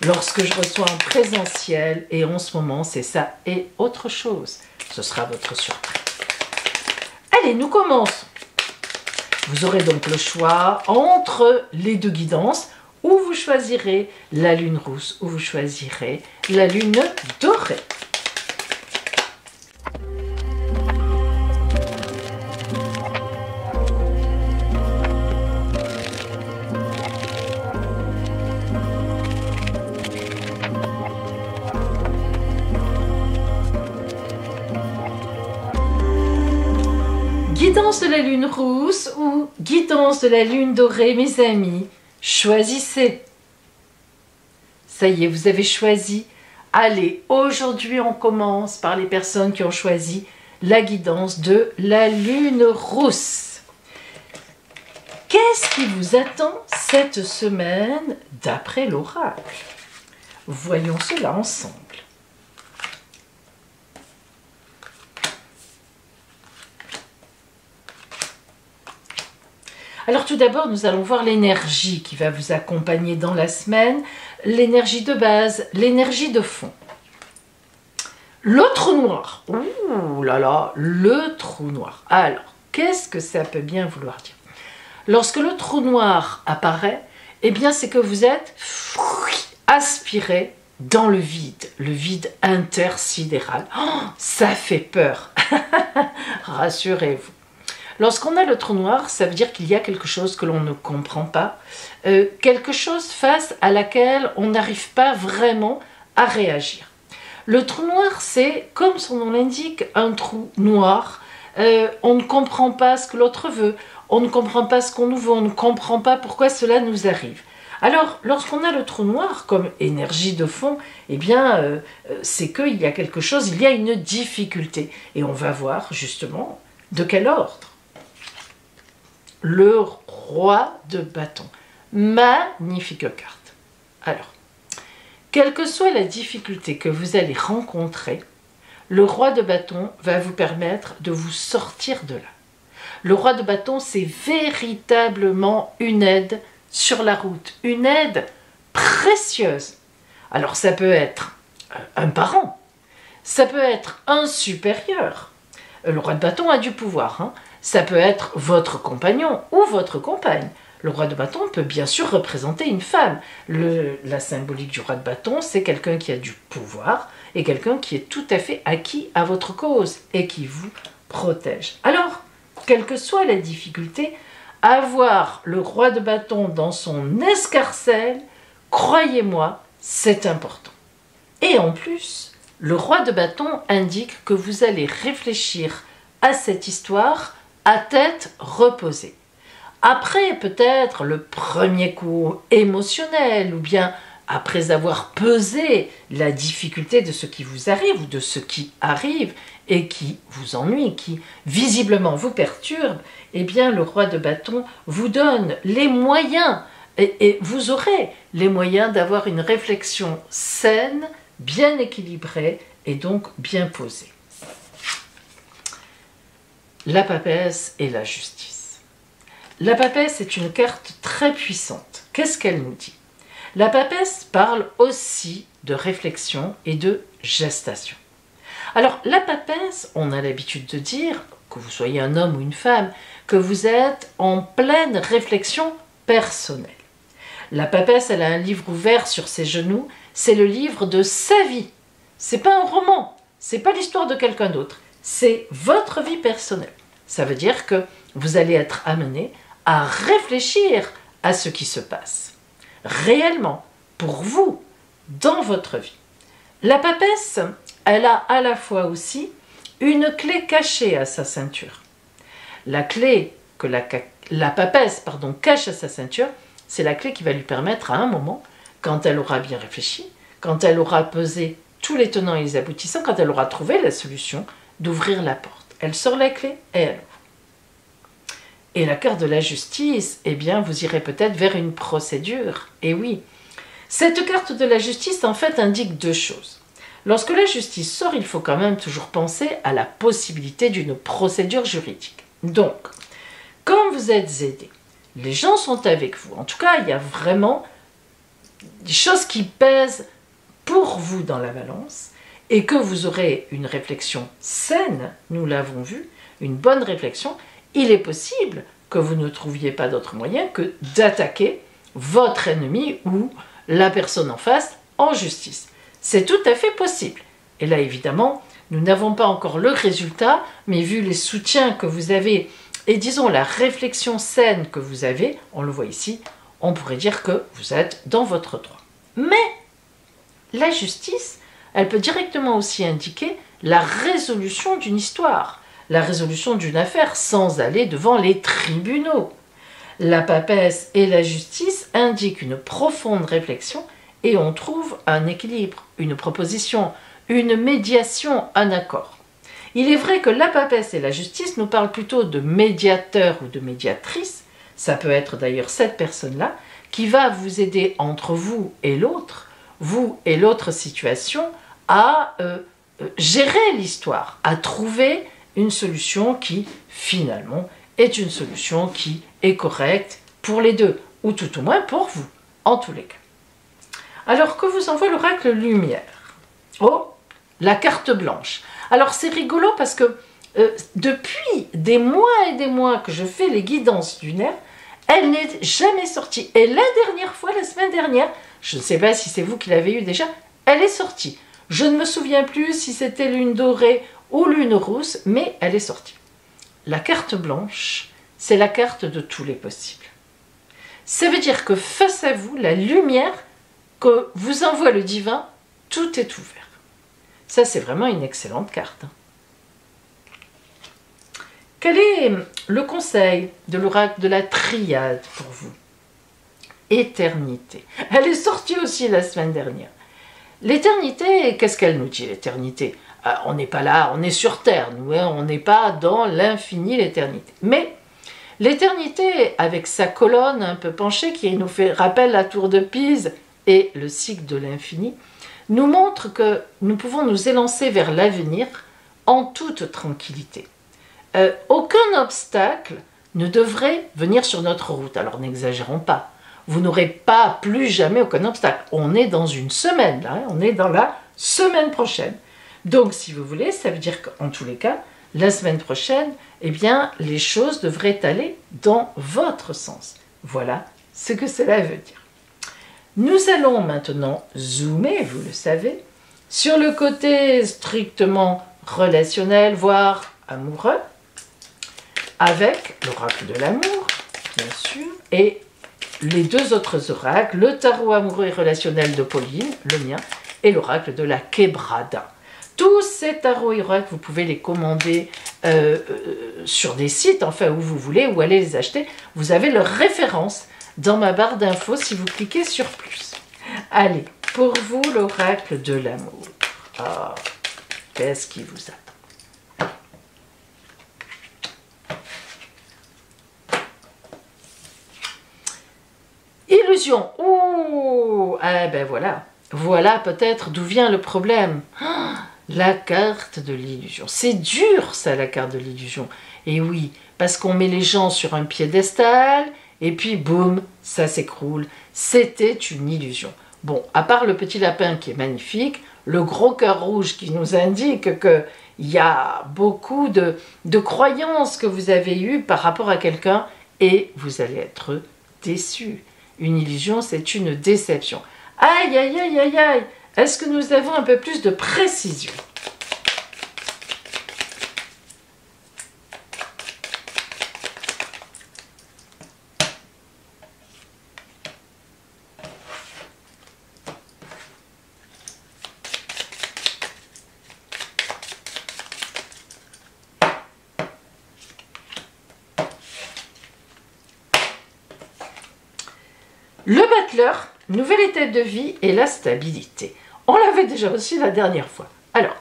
lorsque je reçois en présentiel et en ce moment, c'est ça et autre chose. Ce sera votre surprise. Allez, nous commençons. Vous aurez donc le choix entre les deux guidances où vous choisirez la lune rousse ou vous choisirez la lune dorée. Guidance de la lune rousse ou guidance de la lune dorée, mes amis, choisissez. Ça y est, vous avez choisi. Allez, aujourd'hui on commence par les personnes qui ont choisi la guidance de la lune rousse. Qu'est-ce qui vous attend cette semaine d'après l'oracle? Voyons cela ensemble. Alors tout d'abord, nous allons voir l'énergie qui va vous accompagner dans la semaine, l'énergie de base, l'énergie de fond. Le trou noir. Ouh là là, le trou noir. Alors, qu'est-ce que ça peut bien vouloir dire? Lorsque le trou noir apparaît, eh bien c'est que vous êtes aspiré dans le vide intersidéral. Oh, ça fait peur. Rassurez-vous. Lorsqu'on a le trou noir, ça veut dire qu'il y a quelque chose que l'on ne comprend pas, quelque chose face à laquelle on n'arrive pas vraiment à réagir. Le trou noir, c'est, comme son nom l'indique, un trou noir. On ne comprend pas ce que l'autre veut, on ne comprend pas ce qu'on nous veut, on ne comprend pas pourquoi cela nous arrive. Alors, lorsqu'on a le trou noir comme énergie de fond, eh bien, c'est qu'il y a quelque chose, il y a une difficulté. Et on va voir justement de quel ordre. Le roi de bâton. Magnifique carte. Alors, quelle que soit la difficulté que vous allez rencontrer, le roi de bâton va vous permettre de vous sortir de là. Le roi de bâton, c'est véritablement une aide sur la route, une aide précieuse. Alors, ça peut être un parent, ça peut être un supérieur. Le roi de bâton a du pouvoir, hein. Ça peut être votre compagnon ou votre compagne. Le roi de bâton peut bien sûr représenter une femme. La symbolique du roi de bâton, c'est quelqu'un qui a du pouvoir et quelqu'un qui est tout à fait acquis à votre cause et qui vous protège. Alors, quelle que soit la difficulté, avoir le roi de bâton dans son escarcelle, croyez-moi, c'est important. Et en plus, le roi de bâton indique que vous allez réfléchir à cette histoire à tête reposée. Après peut-être le premier coup émotionnel ou bien après avoir pesé la difficulté de ce qui vous arrive ou de ce qui arrive et qui vous ennuie, qui visiblement vous perturbe, eh bien le roi de bâton vous donne les moyens et vous aurez les moyens d'avoir une réflexion saine, bien équilibrée et donc bien posée. La papesse et la justice. La papesse est une carte très puissante. Qu'est-ce qu'elle nous dit? La papesse parle aussi de réflexion et de gestation. Alors, la papesse, on a l'habitude de dire, que vous soyez un homme ou une femme, que vous êtes en pleine réflexion personnelle. La papesse, elle a un livre ouvert sur ses genoux, c'est le livre de sa vie. C'est pas un roman, c'est pas l'histoire de quelqu'un d'autre. C'est votre vie personnelle. Ça veut dire que vous allez être amené à réfléchir à ce qui se passe, réellement, pour vous, dans votre vie. La papesse, elle a à la fois aussi une clé cachée à sa ceinture. La clé que la papesse, pardon, cache à sa ceinture, c'est la clé qui va lui permettre à un moment, quand elle aura bien réfléchi, quand elle aura pesé tous les tenants et les aboutissants, quand elle aura trouvé la solution, d'ouvrir la porte. Elle sort la clé et elle ouvre. Et la carte de la justice, eh bien, vous irez peut-être vers une procédure. Et oui, cette carte de la justice, en fait, indique deux choses. Lorsque la justice sort, il faut quand même toujours penser à la possibilité d'une procédure juridique. Donc, quand vous êtes aidé, les gens sont avec vous. En tout cas, il y a vraiment des choses qui pèsent pour vous dans la balance et que vous aurez une réflexion saine, nous l'avons vu, une bonne réflexion, il est possible que vous ne trouviez pas d'autre moyen que d'attaquer votre ennemi ou la personne en face en justice. C'est tout à fait possible. Et là, évidemment, nous n'avons pas encore le résultat, mais vu les soutiens que vous avez et disons la réflexion saine que vous avez, on le voit ici, on pourrait dire que vous êtes dans votre droit. Mais la justice, elle peut directement aussi indiquer la résolution d'une histoire, la résolution d'une affaire sans aller devant les tribunaux. La papesse et la justice indiquent une profonde réflexion et on trouve un équilibre, une proposition, une médiation, un accord. Il est vrai que la papesse et la justice nous parlent plutôt de médiateur ou de médiatrice, ça peut être d'ailleurs cette personne-là, qui va vous aider entre vous et l'autre situation, à gérer l'histoire, à trouver une solution qui, finalement, est une solution qui est correcte pour les deux, ou tout au moins pour vous, en tous les cas. Alors que vous envoie l'oracle Lumière? Oh, la carte blanche. Alors c'est rigolo parce que depuis des mois et des mois que je fais les guidances lunaires, elle n'est jamais sortie. Et la dernière fois, la semaine dernière, je ne sais pas si c'est vous qui l'avez eu déjà, elle est sortie. Je ne me souviens plus si c'était lune dorée ou lune rousse, mais elle est sortie. La carte blanche, c'est la carte de tous les possibles. Ça veut dire que face à vous, la lumière que vous envoie le divin, tout est ouvert. Ça, c'est vraiment une excellente carte. Quel est le conseil de l'oracle de la triade pour vous? Éternité. Elle est sortie aussi la semaine dernière. L'éternité, qu'est-ce qu'elle nous dit, l'éternité? On n'est pas là, on est sur Terre, nous, hein, on n'est pas dans l'infini, l'éternité. Mais l'éternité, avec sa colonne un peu penchée, qui nous fait rappel la tour de Pise et le cycle de l'infini, nous montre que nous pouvons nous élancer vers l'avenir en toute tranquillité. Aucun obstacle ne devrait venir sur notre route. Alors n'exagérons pas. Vous n'aurez pas plus jamais aucun obstacle. On est dans une semaine, là, hein, on est dans la semaine prochaine. Donc si vous voulez, ça veut dire qu'en tous les cas, la semaine prochaine, eh bien, les choses devraient aller dans votre sens. Voilà ce que cela veut dire. Nous allons maintenant zoomer, vous le savez, sur le côté strictement relationnel, voire amoureux, avec l'oracle de l'amour, bien sûr, et les deux autres oracles, le tarot amoureux et relationnel de Pauline, le mien, et l'oracle de la Quebrada. Tous ces tarots et oracles, vous pouvez les commander sur des sites, enfin où vous voulez, ou aller les acheter. Vous avez leur référence dans ma barre d'infos si vous cliquez sur plus. Allez, pour vous, l'oracle de l'amour. Ah, qu'est-ce qui vous attend? Illusion. Ouh, eh ben voilà. Voilà peut-être d'où vient le problème. Ah, la carte de l'illusion. C'est dur ça, la carte de l'illusion. Et oui, parce qu'on met les gens sur un piédestal et puis boum, ça s'écroule. C'était une illusion. Bon, à part le petit lapin qui est magnifique, le gros cœur rouge qui nous indique qu'il y a beaucoup de croyances que vous avez eues par rapport à quelqu'un et vous allez être déçus. Une illusion, c'est une déception. Aïe, aïe, aïe, aïe, aïe. Est-ce que nous avons un peu plus de précision? battleur, nouvelle étape de vie et la stabilité. On l'avait déjà aussi la dernière fois. Alors,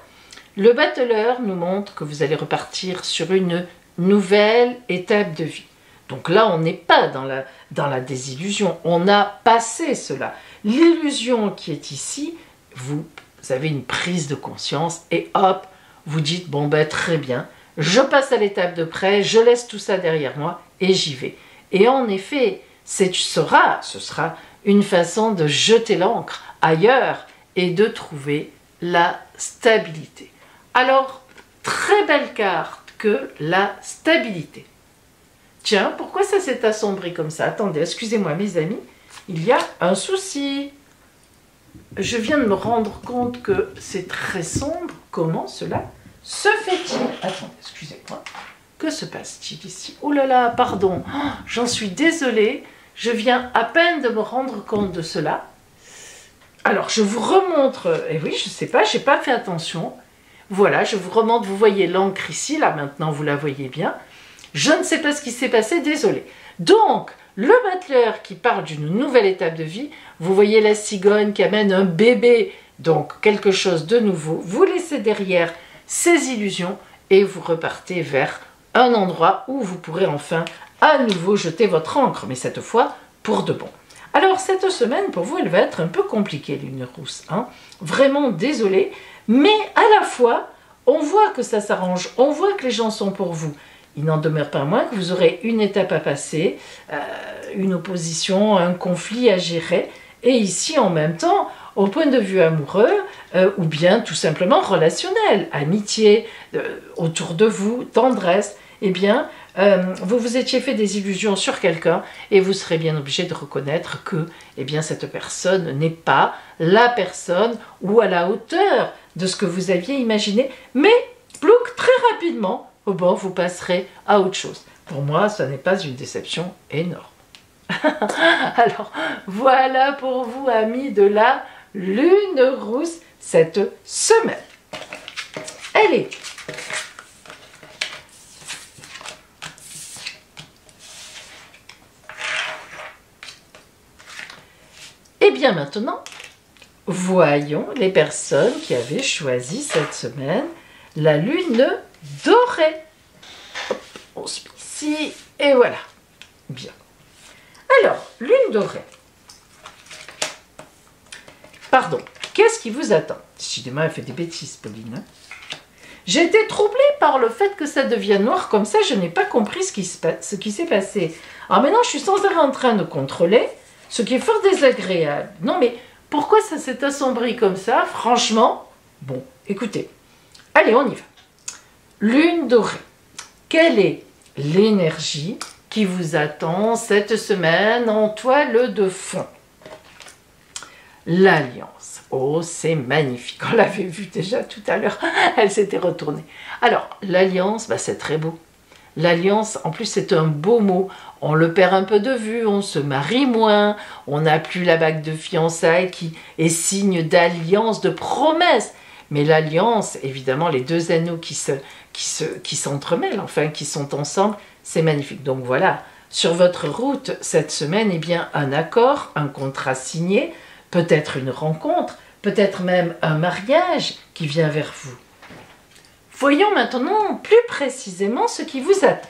le battleur nous montre que vous allez repartir sur une nouvelle étape de vie. Donc là, on n'est pas dans la désillusion, on a passé cela. L'illusion qui est ici, vous avez une prise de conscience et hop, vous dites, bon ben très bien, je passe à l'étape de près, je laisse tout ça derrière moi et j'y vais. Et en effet, ce sera une façon de jeter l'ancre ailleurs et de trouver la stabilité. Alors, très belle carte que la stabilité. Tiens, pourquoi ça s'est assombri comme ça? Attendez, excusez-moi mes amis, il y a un souci. Je viens de me rendre compte que c'est très sombre. Comment cela se fait-il? Attendez, excusez-moi. Que se passe-t-il ici? Oh là là, pardon, j'en suis désolée. Je viens à peine de me rendre compte de cela. Alors, je vous remontre. Et oui, je ne sais pas, je n'ai pas fait attention. Voilà, je vous remonte. Vous voyez l'encre ici, là, maintenant, vous la voyez bien. Je ne sais pas ce qui s'est passé, désolé. Donc, le battleur qui parle d'une nouvelle étape de vie, vous voyez la cigogne qui amène un bébé, donc quelque chose de nouveau. Vous laissez derrière ces illusions et vous repartez vers un endroit où vous pourrez enfin à nouveau jeter votre encre, mais cette fois pour de bon. Alors, cette semaine, pour vous, elle va être un peu compliquée, Lune Rousse. Hein. Vraiment désolé, mais à la fois, on voit que ça s'arrange, on voit que les gens sont pour vous. Il n'en demeure pas moins que vous aurez une étape à passer, une opposition, un conflit à gérer. Et ici, en même temps, au point de vue amoureux, ou bien tout simplement relationnel, amitié, autour de vous, tendresse, eh bien, vous vous étiez fait des illusions sur quelqu'un et vous serez bien obligé de reconnaître que eh bien, cette personne n'est pas la personne ou à la hauteur de ce que vous aviez imaginé. Mais, plouc, très rapidement, oh bon, vous passerez à autre chose. Pour moi, ce n'est pas une déception énorme. Alors, voilà pour vous, amis de la Lune Rousse, cette semaine. Allez. Et bien maintenant, voyons les personnes qui avaient choisi cette semaine la Lune dorée. Hop, on se met ici, et voilà. Bien. Alors, Lune dorée. Pardon, qu'est-ce qui vous attend? Décidément, elle fait des bêtises, Pauline. J'ai été troublée par le fait que ça devienne noir comme ça, je n'ai pas compris ce qui s'est passé. Alors maintenant, je suis sans arrêt en train de contrôler, ce qui est fort désagréable. Non mais, pourquoi ça s'est assombri comme ça? Franchement, bon, écoutez. Allez, on y va. Lune dorée. Quelle est l'énergie qui vous attend cette semaine en toile de fond? L'Alliance. Oh, c'est magnifique. On l'avait vu déjà tout à l'heure. Elle s'était retournée. Alors, l'Alliance, bah, c'est très beau. L'Alliance, en plus, c'est un beau mot. On le perd un peu de vue, on se marie moins, on n'a plus la bague de fiançailles qui est signe d'alliance, de promesse. Mais l'Alliance, évidemment, les deux anneaux qui s'entremêlent, enfin, qui sont ensemble, c'est magnifique. Donc voilà, sur votre route cette semaine, eh bien, un accord, un contrat signé, peut-être une rencontre, peut-être même un mariage qui vient vers vous. Voyons maintenant plus précisément ce qui vous attend.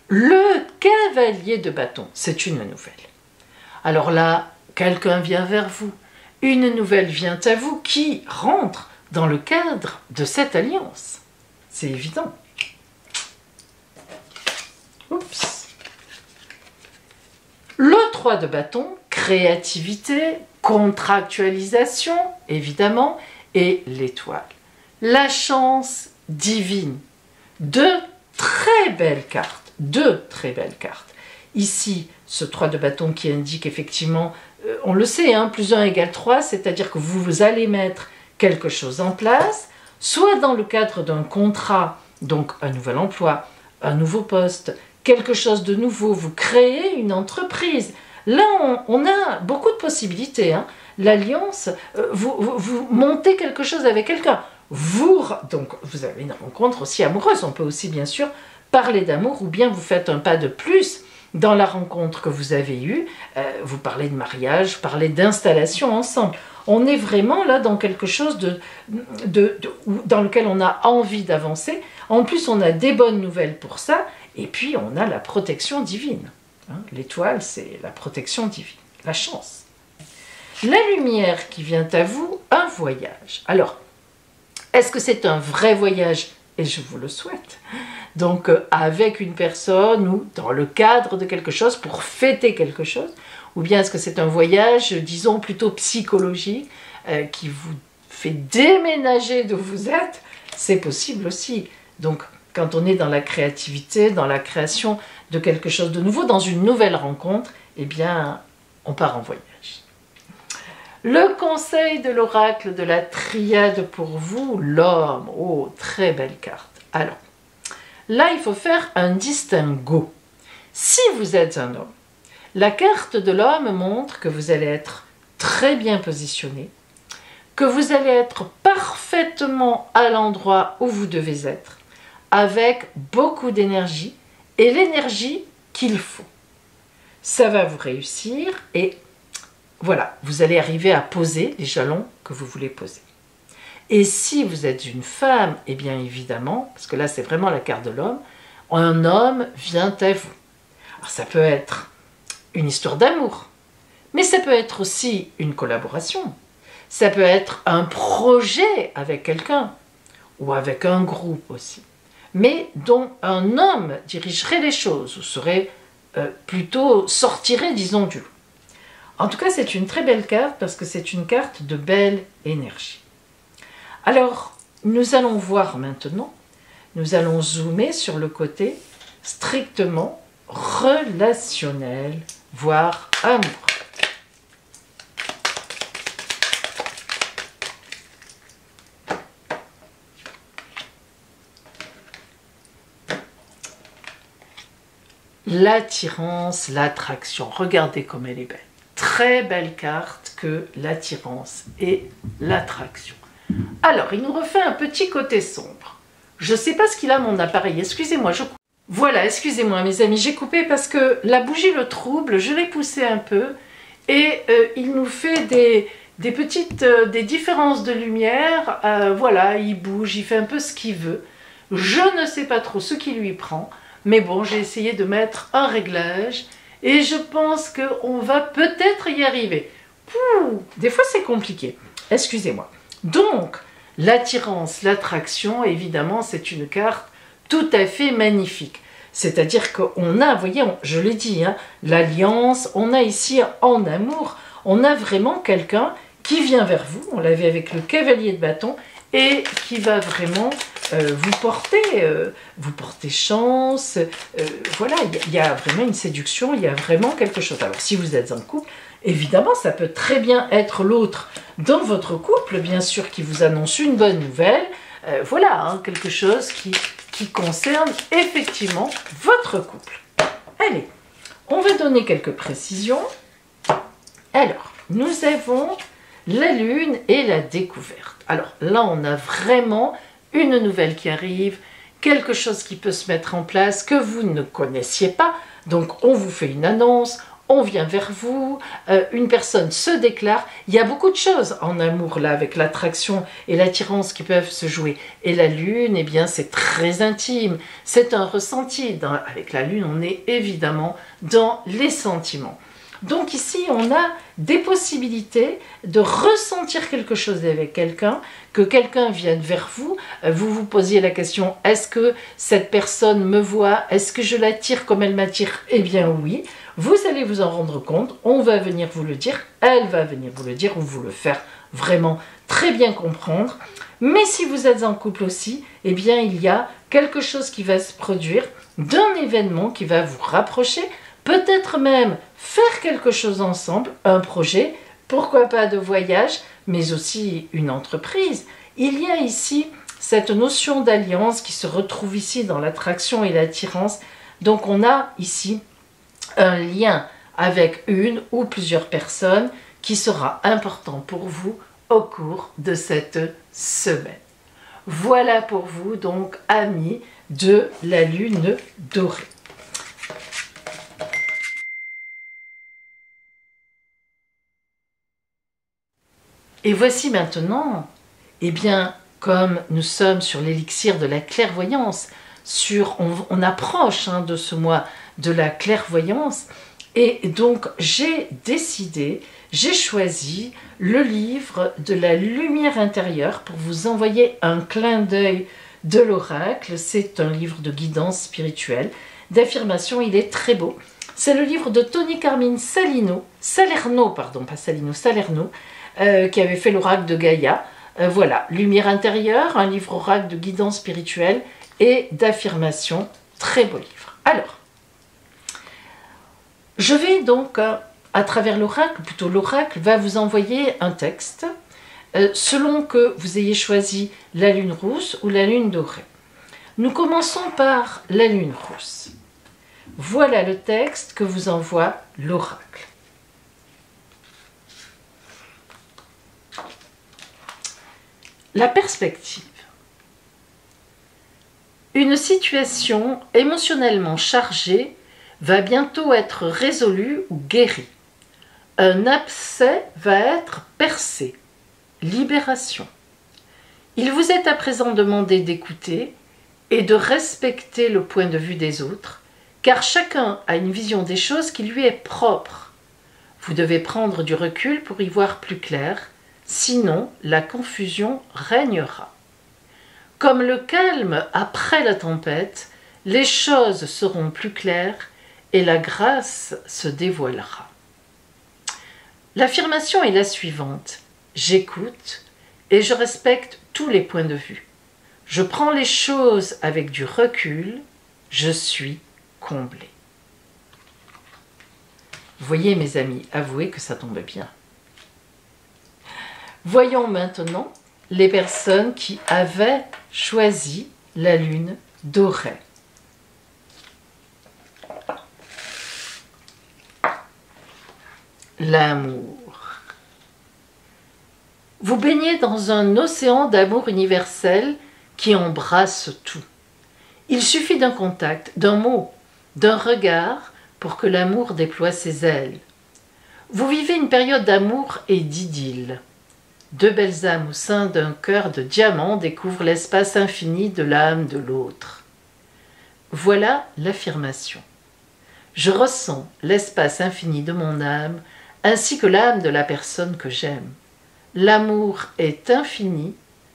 Le cavalier de bâton, c'est une nouvelle. Alors là, quelqu'un vient vers vous. Une nouvelle vient à vous qui rentre dans le cadre de cette alliance. C'est évident. Oups. Le 3 de bâton, créativité, contractualisation, évidemment, et l'étoile. La chance divine. Deux très belles cartes. Deux très belles cartes. Ici, ce 3 de bâton qui indique effectivement, on le sait, hein, plus 1 égale 3, c'est-à-dire que vous allez mettre quelque chose en place, soit dans le cadre d'un contrat, donc un nouvel emploi, un nouveau poste, quelque chose de nouveau, vous créez une entreprise. Là, on a beaucoup de possibilités. Hein. L'alliance, vous montez quelque chose avec quelqu'un. Donc, vous avez une rencontre aussi amoureuse. On peut aussi, bien sûr, parler d'amour ou bien vous faites un pas de plus dans la rencontre que vous avez eue, vous parlez de mariage, vous parlez d'installation ensemble. On est vraiment là dans quelque chose dans lequel on a envie d'avancer. En plus, on a des bonnes nouvelles pour ça. Et puis, on a la protection divine. Hein, l'étoile, c'est la protection divine, la chance. La lumière qui vient à vous, un voyage. Alors, est-ce que c'est un vrai voyage? Et je vous le souhaite. Donc, avec une personne ou dans le cadre de quelque chose, pour fêter quelque chose, ou bien est-ce que c'est un voyage, disons, plutôt psychologique, qui vous fait déménager d'où vous êtes? C'est possible aussi. Donc, quand on est dans la créativité, dans la création de quelque chose de nouveau, dans une nouvelle rencontre, eh bien, on part en voyage. Le conseil de l'oracle de la triade pour vous, l'homme. Oh, très belle carte. Alors, là, il faut faire un distinguo. Si vous êtes un homme, la carte de l'homme montre que vous allez être très bien positionné, que vous allez être parfaitement à l'endroit où vous devez être, avec beaucoup d'énergie et l'énergie qu'il faut. Ça va vous réussir et voilà, vous allez arriver à poser les jalons que vous voulez poser. Et si vous êtes une femme, eh bien évidemment, parce que là c'est vraiment la carte de l'homme, un homme vient à vous. Alors ça peut être une histoire d'amour, mais ça peut être aussi une collaboration. Ça peut être un projet avec quelqu'un, ou avec un groupe aussi, mais dont un homme dirigerait les choses, ou serait plutôt sortirait, disons, du lot. En tout cas, c'est une très belle carte parce que c'est une carte de belle énergie. Alors, nous allons voir maintenant, nous allons zoomer sur le côté strictement relationnel, voire amoureux. L'attirance, l'attraction, regardez comme elle est belle. Très belle carte que l'attirance et l'attraction. Alors, il nous refait un petit côté sombre. Je ne sais pas ce qu'il a mon appareil, excusez-moi, je coupe. Voilà, excusez-moi mes amis, j'ai coupé parce que la bougie le trouble, je l'ai poussé un peu et il nous fait des différences de lumière. Voilà, il bouge, il fait un peu ce qu'il veut. Je ne sais pas trop ce qui lui prend, mais bon, j'ai essayé de mettre un réglage. Et je pense qu'on va peut-être y arriver. Pouh, des fois, c'est compliqué. Excusez-moi. Donc, l'attirance, l'attraction, évidemment, c'est une carte tout à fait magnifique. C'est-à-dire qu'on a, vous voyez, je l'ai dit, hein, l'alliance, on a ici en amour, on a vraiment quelqu'un qui vient vers vous, on l'avait avec le cavalier de bâton, et qui va vraiment vous porter chance. Voilà, il y a vraiment une séduction, il y a vraiment quelque chose. Alors si vous êtes en couple, évidemment, ça peut très bien être l'autre dans votre couple, bien sûr, qui vous annonce une bonne nouvelle. Voilà, hein, quelque chose qui concerne effectivement votre couple. Allez, on va donner quelques précisions. Alors, nous avons la lune et la découverte. Alors là, on a vraiment une nouvelle qui arrive, quelque chose qui peut se mettre en place que vous ne connaissiez pas. Donc on vous fait une annonce, on vient vers vous, une personne se déclare. Il y a beaucoup de choses en amour là, avec l'attraction et l'attirance qui peuvent se jouer. Et la lune, eh bien c'est très intime, c'est un ressenti. Avec la lune, on est évidemment dans les sentiments. Donc ici, on a des possibilités de ressentir quelque chose avec quelqu'un, que quelqu'un vienne vers vous, vous vous posiez la question, est-ce que cette personne me voit, est-ce que je l'attire comme elle m'attire? Eh bien oui, vous allez vous en rendre compte, on va venir vous le dire, elle va venir vous le dire, ou vous le faire vraiment très bien comprendre. Mais si vous êtes en couple aussi, eh bien il y a quelque chose qui va se produire, d'un événement qui va vous rapprocher, peut-être même faire quelque chose ensemble, un projet, pourquoi pas de voyage, mais aussi une entreprise. Il y a ici cette notion d'alliance qui se retrouve ici dans l'attraction et l'attirance. Donc on a ici un lien avec une ou plusieurs personnes qui sera important pour vous au cours de cette semaine. Voilà pour vous donc, amis de la lune dorée. Et voici maintenant, eh bien, comme nous sommes sur l'élixir de la clairvoyance, on approche de ce mois de la clairvoyance, et donc j'ai choisi le livre de la lumière intérieure pour vous envoyer un clin d'œil de l'oracle. C'est un livre de guidance spirituelle, d'affirmation, il est très beau. C'est le livre de Tony Carmine Salerno, qui avait fait l'oracle de Gaïa. Voilà, Lumière intérieure, un livre oracle de guidance spirituelle et d'affirmation, très beau livre. Alors, je vais donc, à travers l'oracle, plutôt l'oracle va vous envoyer un texte, selon que vous ayez choisi la lune rousse ou la lune dorée. Nous commençons par la lune rousse. Voilà le texte que vous envoie l'oracle. La perspective. Une situation émotionnellement chargée va bientôt être résolue ou guérie. Un abcès va être percé. Libération. Il vous est à présent demandé d'écouter et de respecter le point de vue des autres, car chacun a une vision des choses qui lui est propre. Vous devez prendre du recul pour y voir plus clair, sinon la confusion régnera. Comme le calme après la tempête, les choses seront plus claires et la grâce se dévoilera. L'affirmation est la suivante. J'écoute et je respecte tous les points de vue. Je prends les choses avec du recul, je suis comblé. Voyez mes amis, avouez que ça tombe bien. Voyons maintenant les personnes qui avaient choisi la lune dorée. L'amour. Vous baignez dans un océan d'amour universel qui embrasse tout. Il suffit d'un contact, d'un mot, d'un regard pour que l'amour déploie ses ailes. Vous vivez une période d'amour et d'idylle. Deux belles âmes au sein d'un cœur de diamant découvrent l'espace infini de l'âme de l'autre. Voilà l'affirmation. Je ressens l'espace infini de mon âme ainsi que l'âme de la personne que j'aime. L'amour est infini,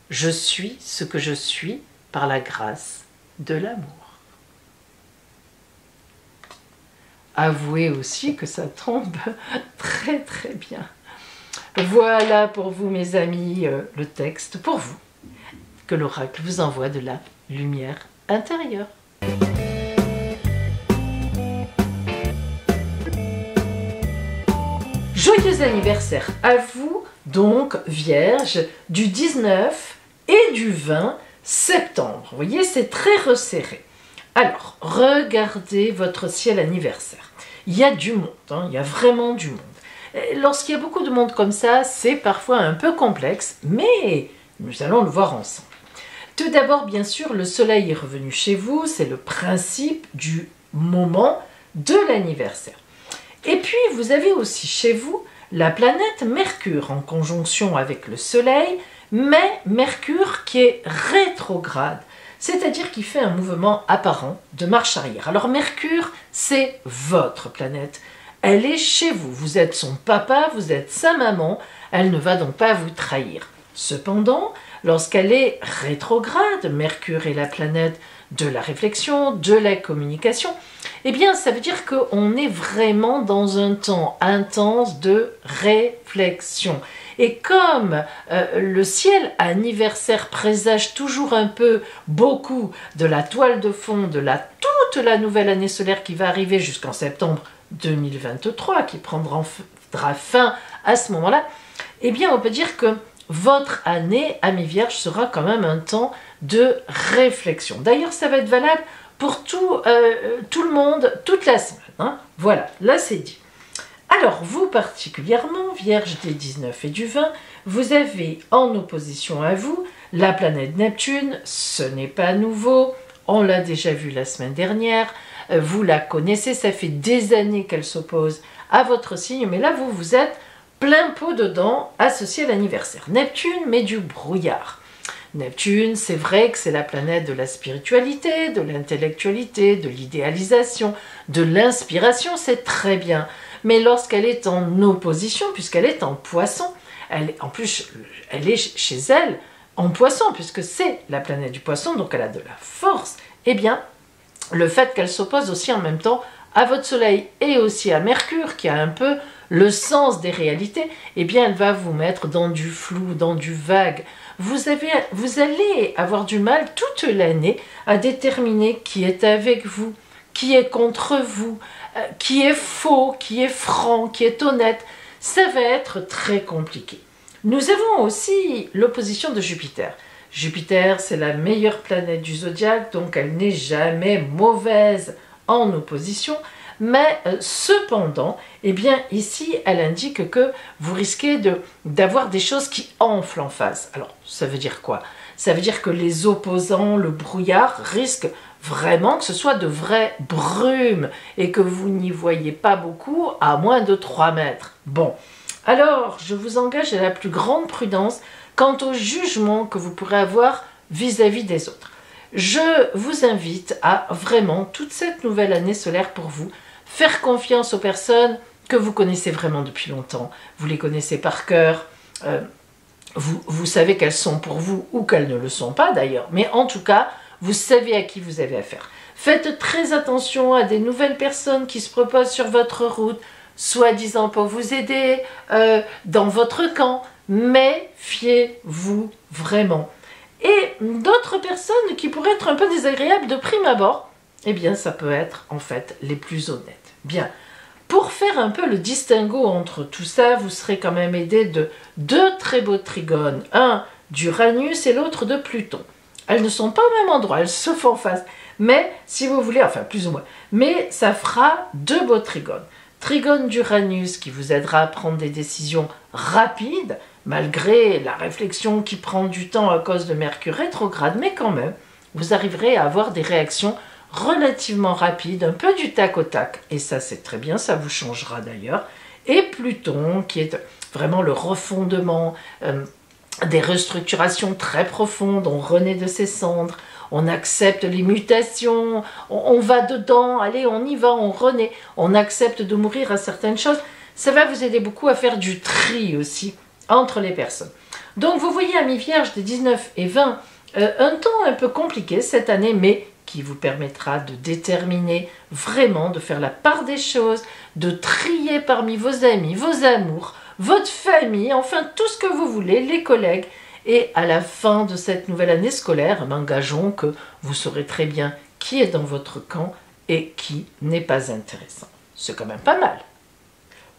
je suis ce que je suis par la grâce de l'amour. Avouez aussi que ça tombe très très bien. Voilà pour vous mes amis le texte pour vous, que l'oracle vous envoie de la lumière intérieure. Joyeux anniversaire à vous, donc Vierge, du 19 et du 20 septembre. Vous voyez, c'est très resserré. Alors, regardez votre ciel anniversaire. Il y a du monde, il y a vraiment du monde. Lorsqu'il y a beaucoup de monde comme ça, c'est parfois un peu complexe, mais nous allons le voir ensemble. Tout d'abord, bien sûr, le soleil est revenu chez vous, c'est le principe du moment de l'anniversaire. Et puis, vous avez aussi chez vous la planète Mercure en conjonction avec le soleil, mais Mercure qui est rétrograde, c'est-à-dire qui fait un mouvement apparent de marche arrière. Alors Mercure, c'est votre planète. Elle est chez vous, vous êtes son papa, vous êtes sa maman, elle ne va donc pas vous trahir. Cependant, lorsqu'elle est rétrograde, Mercure est la planète de la réflexion, de la communication, eh bien ça veut dire qu'on est vraiment dans un temps intense de réflexion. Et comme le ciel anniversaire présage toujours un peu beaucoup de la toile de fond de toute la nouvelle année solaire qui va arriver jusqu'en septembre 2023, qui prendra fin à ce moment-là, eh bien on peut dire que votre année, amis vierges, sera quand même un temps de réflexion. D'ailleurs, ça va être valable pour tout le monde, toute la semaine. Hein. Voilà, là c'est dit. Alors, vous particulièrement, vierge des 19 et du 20, vous avez en opposition à vous la planète Neptune, ce n'est pas nouveau, on l'a déjà vu la semaine dernière, vous la connaissez, ça fait des années qu'elle s'oppose à votre signe, mais là vous êtes plein pot dedans associé à l'anniversaire. Neptune met du brouillard. Neptune, c'est vrai que c'est la planète de la spiritualité, de l'intellectualité, de l'idéalisation, de l'inspiration, c'est très bien. Mais lorsqu'elle est en opposition, puisqu'elle est en Poisson, en plus, elle est chez elle en Poisson, puisque c'est la planète du Poisson, donc elle a de la force, eh bien, le fait qu'elle s'oppose aussi en même temps à votre Soleil et aussi à Mercure, qui a un peu le sens des réalités, eh bien, elle va vous mettre dans du flou, dans du vague. Vous allez avoir du mal toute l'année à déterminer qui est avec vous, qui est contre vous, qui est faux, qui est franc, qui est honnête. Ça va être très compliqué. Nous avons aussi l'opposition de Jupiter. Jupiter, c'est la meilleure planète du zodiaque, donc elle n'est jamais mauvaise en opposition, mais cependant, eh bien ici, elle indique que vous risquez d'avoir des choses qui enflent en face. Alors, ça veut dire quoi? Ça veut dire que les opposants, le brouillard, risquent vraiment que ce soit de vraies brumes et que vous n'y voyez pas beaucoup à moins de 3 mètres. Bon, alors je vous engage à la plus grande prudence quant au jugement que vous pourrez avoir vis-à-vis des autres. Je vous invite à vraiment, toute cette nouvelle année solaire pour vous, faire confiance aux personnes que vous connaissez vraiment depuis longtemps. Vous les connaissez par cœur, vous savez qu'elles sont pour vous ou qu'elles ne le sont pas d'ailleurs, mais en tout cas, vous savez à qui vous avez affaire. Faites très attention à des nouvelles personnes qui se proposent sur votre route, soi-disant pour vous aider, dans votre camp, mais fiez-vous vraiment. Et d'autres personnes qui pourraient être un peu désagréables de prime abord, eh bien ça peut être en fait les plus honnêtes. Bien, pour faire un peu le distinguo entre tout ça, vous serez quand même aidé de 2 très beaux trigones, un d'Uranus et l'autre de Pluton. Elles ne sont pas au même endroit, elles se font face, mais si vous voulez, enfin plus ou moins, mais ça fera 2 beaux trigones. Trigone d'Uranus qui vous aidera à prendre des décisions rapides, malgré la réflexion qui prend du temps à cause de Mercure rétrograde, mais quand même, vous arriverez à avoir des réactions relativement rapides, un peu du tac au tac, et ça c'est très bien, ça vous changera d'ailleurs. Et Pluton, qui est vraiment le refondement, des restructurations très profondes, on renaît de ses cendres, on accepte les mutations, on va dedans, allez on y va, on renaît, on accepte de mourir à certaines choses, ça va vous aider beaucoup à faire du tri aussi entre les personnes. Donc vous voyez, amis vierges des 19 et 20, un temps un peu compliqué cette année, mais qui vous permettra de déterminer vraiment, de faire la part des choses, de trier parmi vos amis, vos amours, votre famille, enfin tout ce que vous voulez, les collègues. Et à la fin de cette nouvelle année scolaire, engageons que vous saurez très bien qui est dans votre camp et qui n'est pas intéressant. C'est quand même pas mal.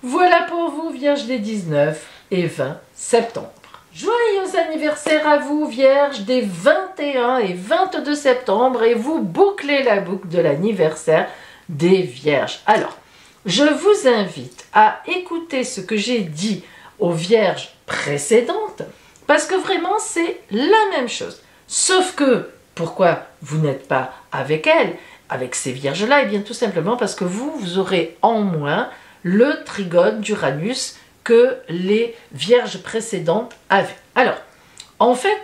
Voilà pour vous, Vierges des 19 et 20 septembre. Joyeux anniversaire à vous, Vierges des 21 et 22 septembre, et vous bouclez la boucle de l'anniversaire des Vierges. Alors, je vous invite à écouter ce que j'ai dit aux Vierges précédentes, parce que vraiment c'est la même chose. Sauf que, pourquoi vous n'êtes pas avec elles, avec ces Vierges-là? Eh bien tout simplement parce que vous aurez en moins le trigone d'Uranus que les Vierges précédentes avaient. Alors, en fait,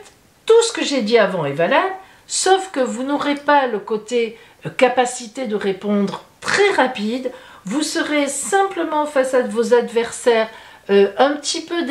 tout ce que j'ai dit avant est valable, sauf que vous n'aurez pas le côté capacité de répondre très rapide, vous serez simplement face à vos adversaires un petit peu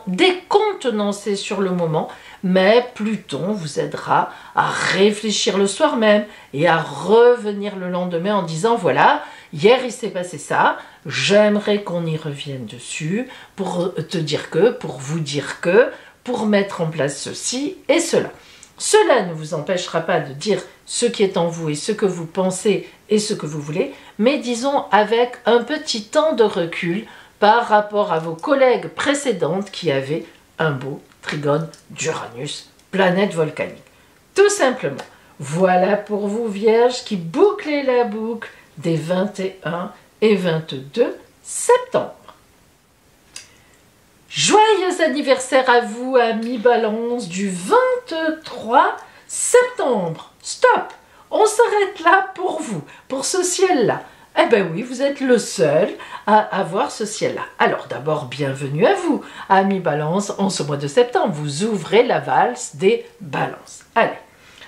décontenancé sur le moment, mais Pluton vous aidera à réfléchir le soir même et à revenir le lendemain en disant voilà, hier il s'est passé ça, j'aimerais qu'on y revienne dessus pour te dire que, pour vous dire que, pour mettre en place ceci et cela. Cela ne vous empêchera pas de dire ce qui est en vous et ce que vous pensez et ce que vous voulez, mais disons avec un petit temps de recul par rapport à vos collègues précédentes qui avaient un beau trigone d'Uranus, planète volcanique. Tout simplement, voilà pour vous Vierges qui bouclez la boucle des 21 et 22 septembre. Joyeux anniversaire à vous, amis Balance, du 23 septembre. Stop! On s'arrête là pour vous, pour ce ciel-là. Eh bien oui, vous êtes le seul à avoir ce ciel-là. Alors d'abord, bienvenue à vous, amis Balance, en ce mois de septembre. Vous ouvrez la valse des balances. Allez,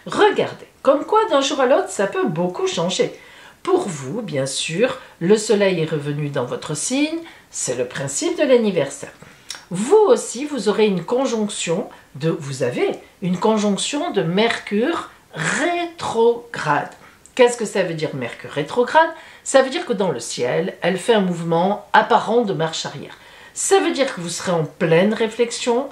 regardez, comme quoi d'un jour à l'autre, ça peut beaucoup changer. Pour vous, bien sûr, le soleil est revenu dans votre signe, c'est le principe de l'anniversaire. Vous aussi, vous aurez une conjonction vous avez une conjonction de Mercure rétrograde. Qu'est-ce que ça veut dire Mercure rétrograde? Ça veut dire que dans le ciel, elle fait un mouvement apparent de marche arrière. Ça veut dire que vous serez en pleine réflexion.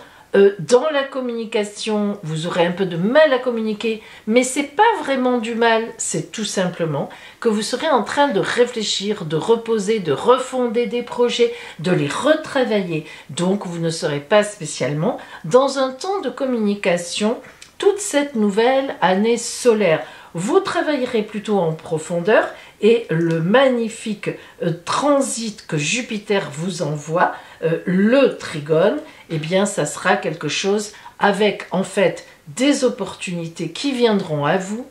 Dans la communication, vous aurez un peu de mal à communiquer, mais c'est pas vraiment du mal, c'est tout simplement que vous serez en train de réfléchir, de reposer, de refonder des projets, de les retravailler. Donc vous ne serez pas spécialement dans un temps de communication toute cette nouvelle année solaire. Vous travaillerez plutôt en profondeur et le magnifique transit que Jupiter vous envoie, le trigone, eh bien ça sera quelque chose avec en fait des opportunités qui viendront à vous,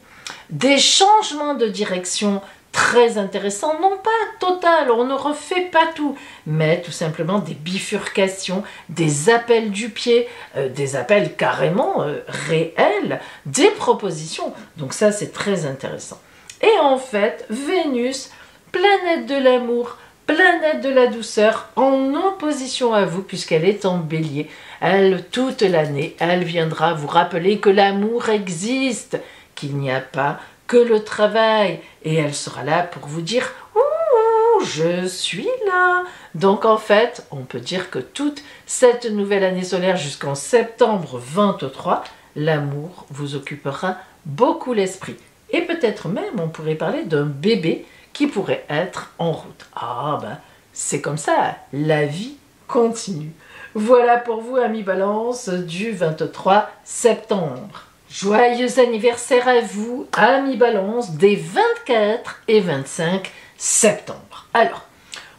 des changements de direction très intéressants, non pas total, on ne refait pas tout, mais tout simplement des bifurcations, des appels du pied, des appels carrément réels, des propositions. Donc ça c'est très intéressant. Et en fait, Vénus, planète de l'amour, planète de la douceur, en opposition à vous, puisqu'elle est en bélier, elle, toute l'année, elle viendra vous rappeler que l'amour existe, qu'il n'y a pas que le travail, et elle sera là pour vous dire « Ouh, je suis là !» Donc en fait, on peut dire que toute cette nouvelle année solaire jusqu'en septembre 23, l'amour vous occupera beaucoup l'esprit. Et peut-être même, on pourrait parler d'un bébé qui pourrait être en route. Ah ben, c'est comme ça, la vie continue. Voilà pour vous, amis Balance, du 23 septembre. Joyeux anniversaire à vous, amis Balance, des 24 et 25 septembre. Alors,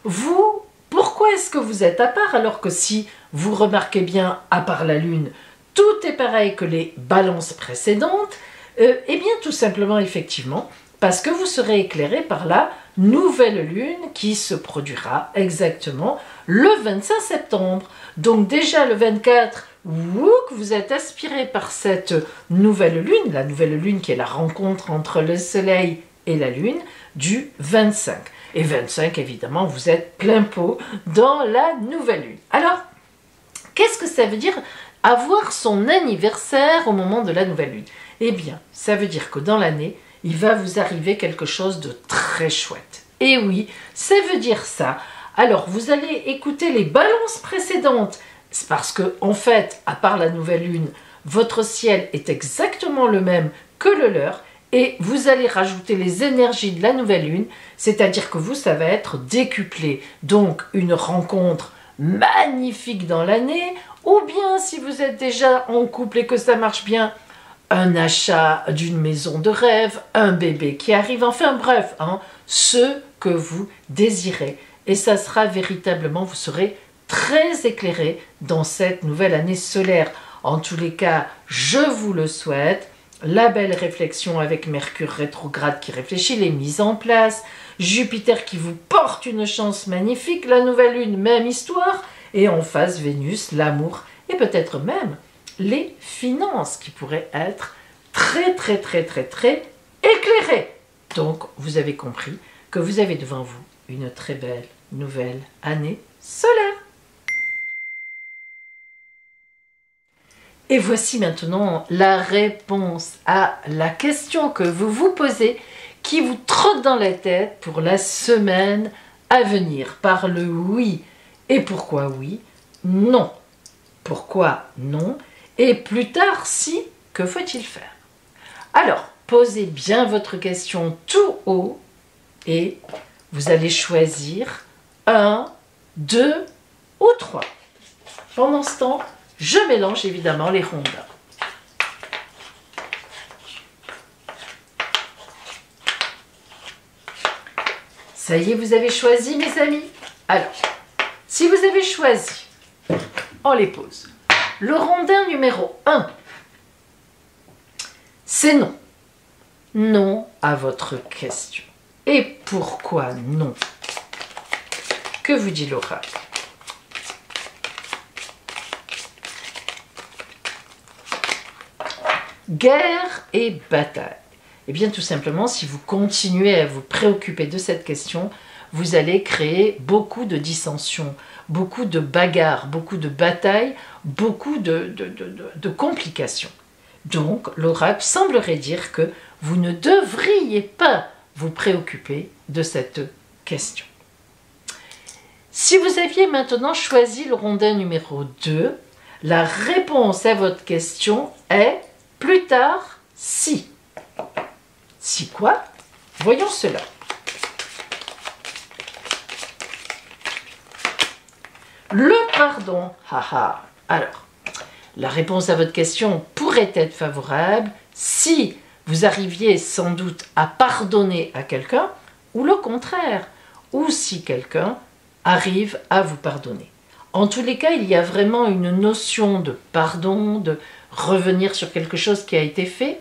vous, pourquoi est-ce que vous êtes à part alors que si vous remarquez bien, à part la Lune, tout est pareil que les balances précédentes? Eh bien, tout simplement, effectivement, parce que vous serez éclairé par la nouvelle lune qui se produira exactement le 25 septembre. Donc déjà le 24, vous êtes aspiré par cette nouvelle lune, la nouvelle lune qui est la rencontre entre le soleil et la lune du 25. Et 25, évidemment, vous êtes plein pot dans la nouvelle lune. Alors, qu'est-ce que ça veut dire avoir son anniversaire au moment de la nouvelle lune? Eh bien, ça veut dire que dans l'année, il va vous arriver quelque chose de très chouette. Et oui, ça veut dire ça. Alors, vous allez écouter les balances précédentes. C'est parce que, en fait, à part la nouvelle lune, votre ciel est exactement le même que le leur. Et vous allez rajouter les énergies de la nouvelle lune. C'est-à-dire que vous, ça va être décuplé. Donc, une rencontre magnifique dans l'année. Ou bien, si vous êtes déjà en couple et que ça marche bien, un achat d'une maison de rêve, un bébé qui arrive, enfin bref, ce que vous désirez. Et ça sera véritablement, vous serez très éclairé dans cette nouvelle année solaire. En tous les cas, je vous le souhaite. La belle réflexion avec Mercure rétrograde qui réfléchit, les mises en place, Jupiter qui vous porte une chance magnifique, la nouvelle lune, même histoire, et en face Vénus, l'amour, et peut-être même les finances qui pourraient être très éclairées. Donc, vous avez compris que vous avez devant vous une très belle nouvelle année solaire. Et voici maintenant la réponse à la question que vous vous posez, qui vous trotte dans la tête pour la semaine à venir, par le oui. Et pourquoi oui? Non. Pourquoi non? Et plus tard, si, que faut-il faire? Alors, posez bien votre question tout haut et vous allez choisir 1, 2 ou 3. Pendant ce temps, je mélange évidemment les rondins. Ça y est, vous avez choisi, mes amis? Alors, si vous avez choisi, on les pose. Le rondin numéro 1, c'est non. Non à votre question. Et pourquoi non? Que vous dit l'oracle? Guerre et bataille. Eh bien, tout simplement, si vous continuez à vous préoccuper de cette question, vous allez créer beaucoup de dissensions, beaucoup de bagarres, beaucoup de batailles, beaucoup de complications. Donc, l'oracle semblerait dire que vous ne devriez pas vous préoccuper de cette question. Si vous aviez maintenant choisi le rondin numéro 2, la réponse à votre question est plus tard, si. Si quoi? Voyons cela. Le pardon. Haha. Alors, la réponse à votre question pourrait être favorable si vous arriviez sans doute à pardonner à quelqu'un, ou le contraire, ou si quelqu'un arrive à vous pardonner. En tous les cas, il y a vraiment une notion de pardon, de revenir sur quelque chose qui a été fait.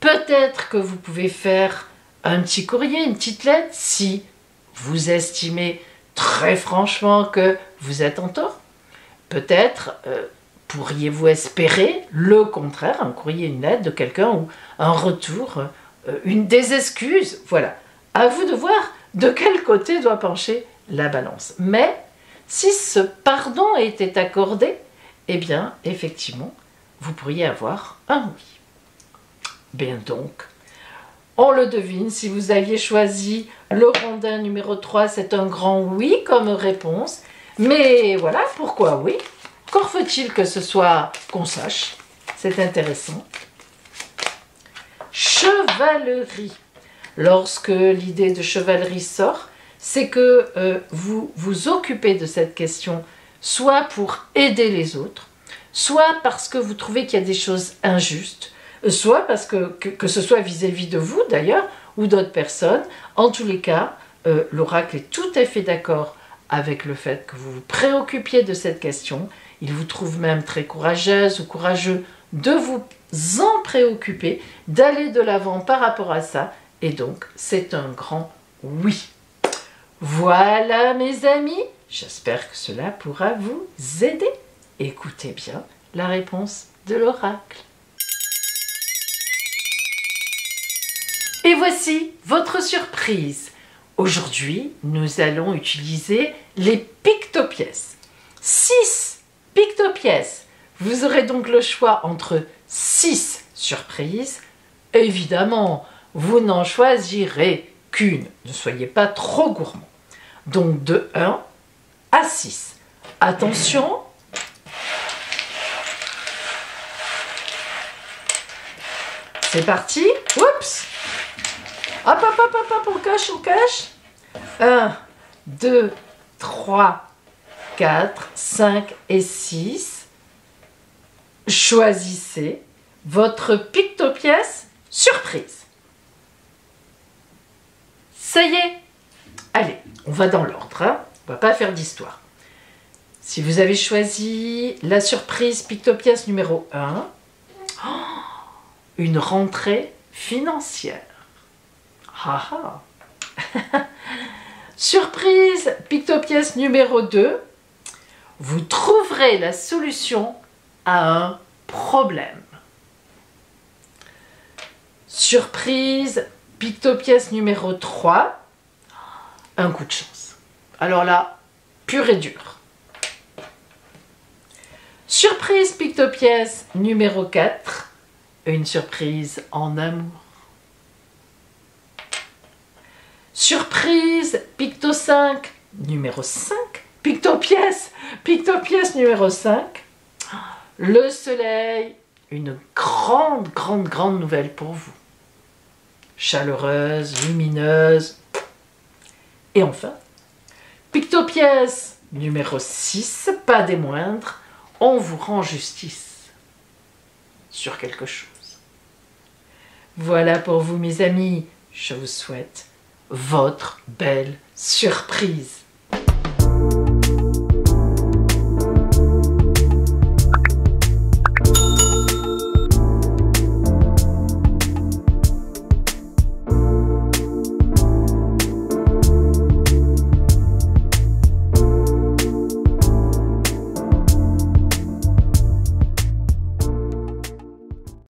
Peut-être que vous pouvez faire un petit courrier, une petite lettre, si vous estimez très franchement que vous êtes en tort. Peut-être pourriez-vous espérer le contraire, un courrier, une lettre de quelqu'un, ou un retour, des excuses. Voilà, à vous de voir de quel côté doit pencher la balance. Mais si ce pardon était accordé, eh bien, effectivement, vous pourriez avoir un oui. Bien donc, on le devine, si vous aviez choisi le rondin numéro 3, c'est un grand oui comme réponse. Mais voilà, pourquoi oui? Encore faut-il que ce soit qu'on sache, c'est intéressant. Chevalerie. Lorsque l'idée de chevalerie sort, c'est que vous vous occupez de cette question, soit pour aider les autres, soit parce que vous trouvez qu'il y a des choses injustes, soit parce que ce soit vis-à-vis de vous d'ailleurs, ou d'autres personnes. En tous les cas, l'oracle est tout à fait d'accord avec le fait que vous vous préoccupiez de cette question. Il vous trouve même très courageuse ou courageux de vous en préoccuper, d'aller de l'avant par rapport à ça, et donc c'est un grand oui. Voilà mes amis, j'espère que cela pourra vous aider. Écoutez bien la réponse de l'oracle. Et voici votre surprise. Aujourd'hui, nous allons utiliser les pictopièces. 6 pictopièces. Vous aurez donc le choix entre 6 surprises. Évidemment, vous n'en choisirez qu'une. Ne soyez pas trop gourmand. Donc de 1 à 6. Attention. C'est parti. Oups. Hop, hop, hop, hop, hop, on cache. 1, 2, 3, 4, 5 et 6. Choisissez votre pictopièce surprise. Ça y est. Allez, on va dans l'ordre, hein. On va pas faire d'histoire. Si vous avez choisi la surprise pictopièce numéro 1, une rentrée financière. Ah ah. Surprise pictopièce numéro 2, vous trouverez la solution à un problème. Surprise pictopièce numéro 3, un coup de chance. Alors là, pur et dur. Surprise pictopièce numéro 4, une surprise en amour. Surprise picto 5 numéro 5, pictopièce numéro 5, le soleil, une grande nouvelle pour vous. Chaleureuse, lumineuse. Et enfin, pictopièce numéro 6, pas des moindres, on vous rend justice sur quelque chose. Voilà pour vous mes amis, je vous souhaite votre belle surprise.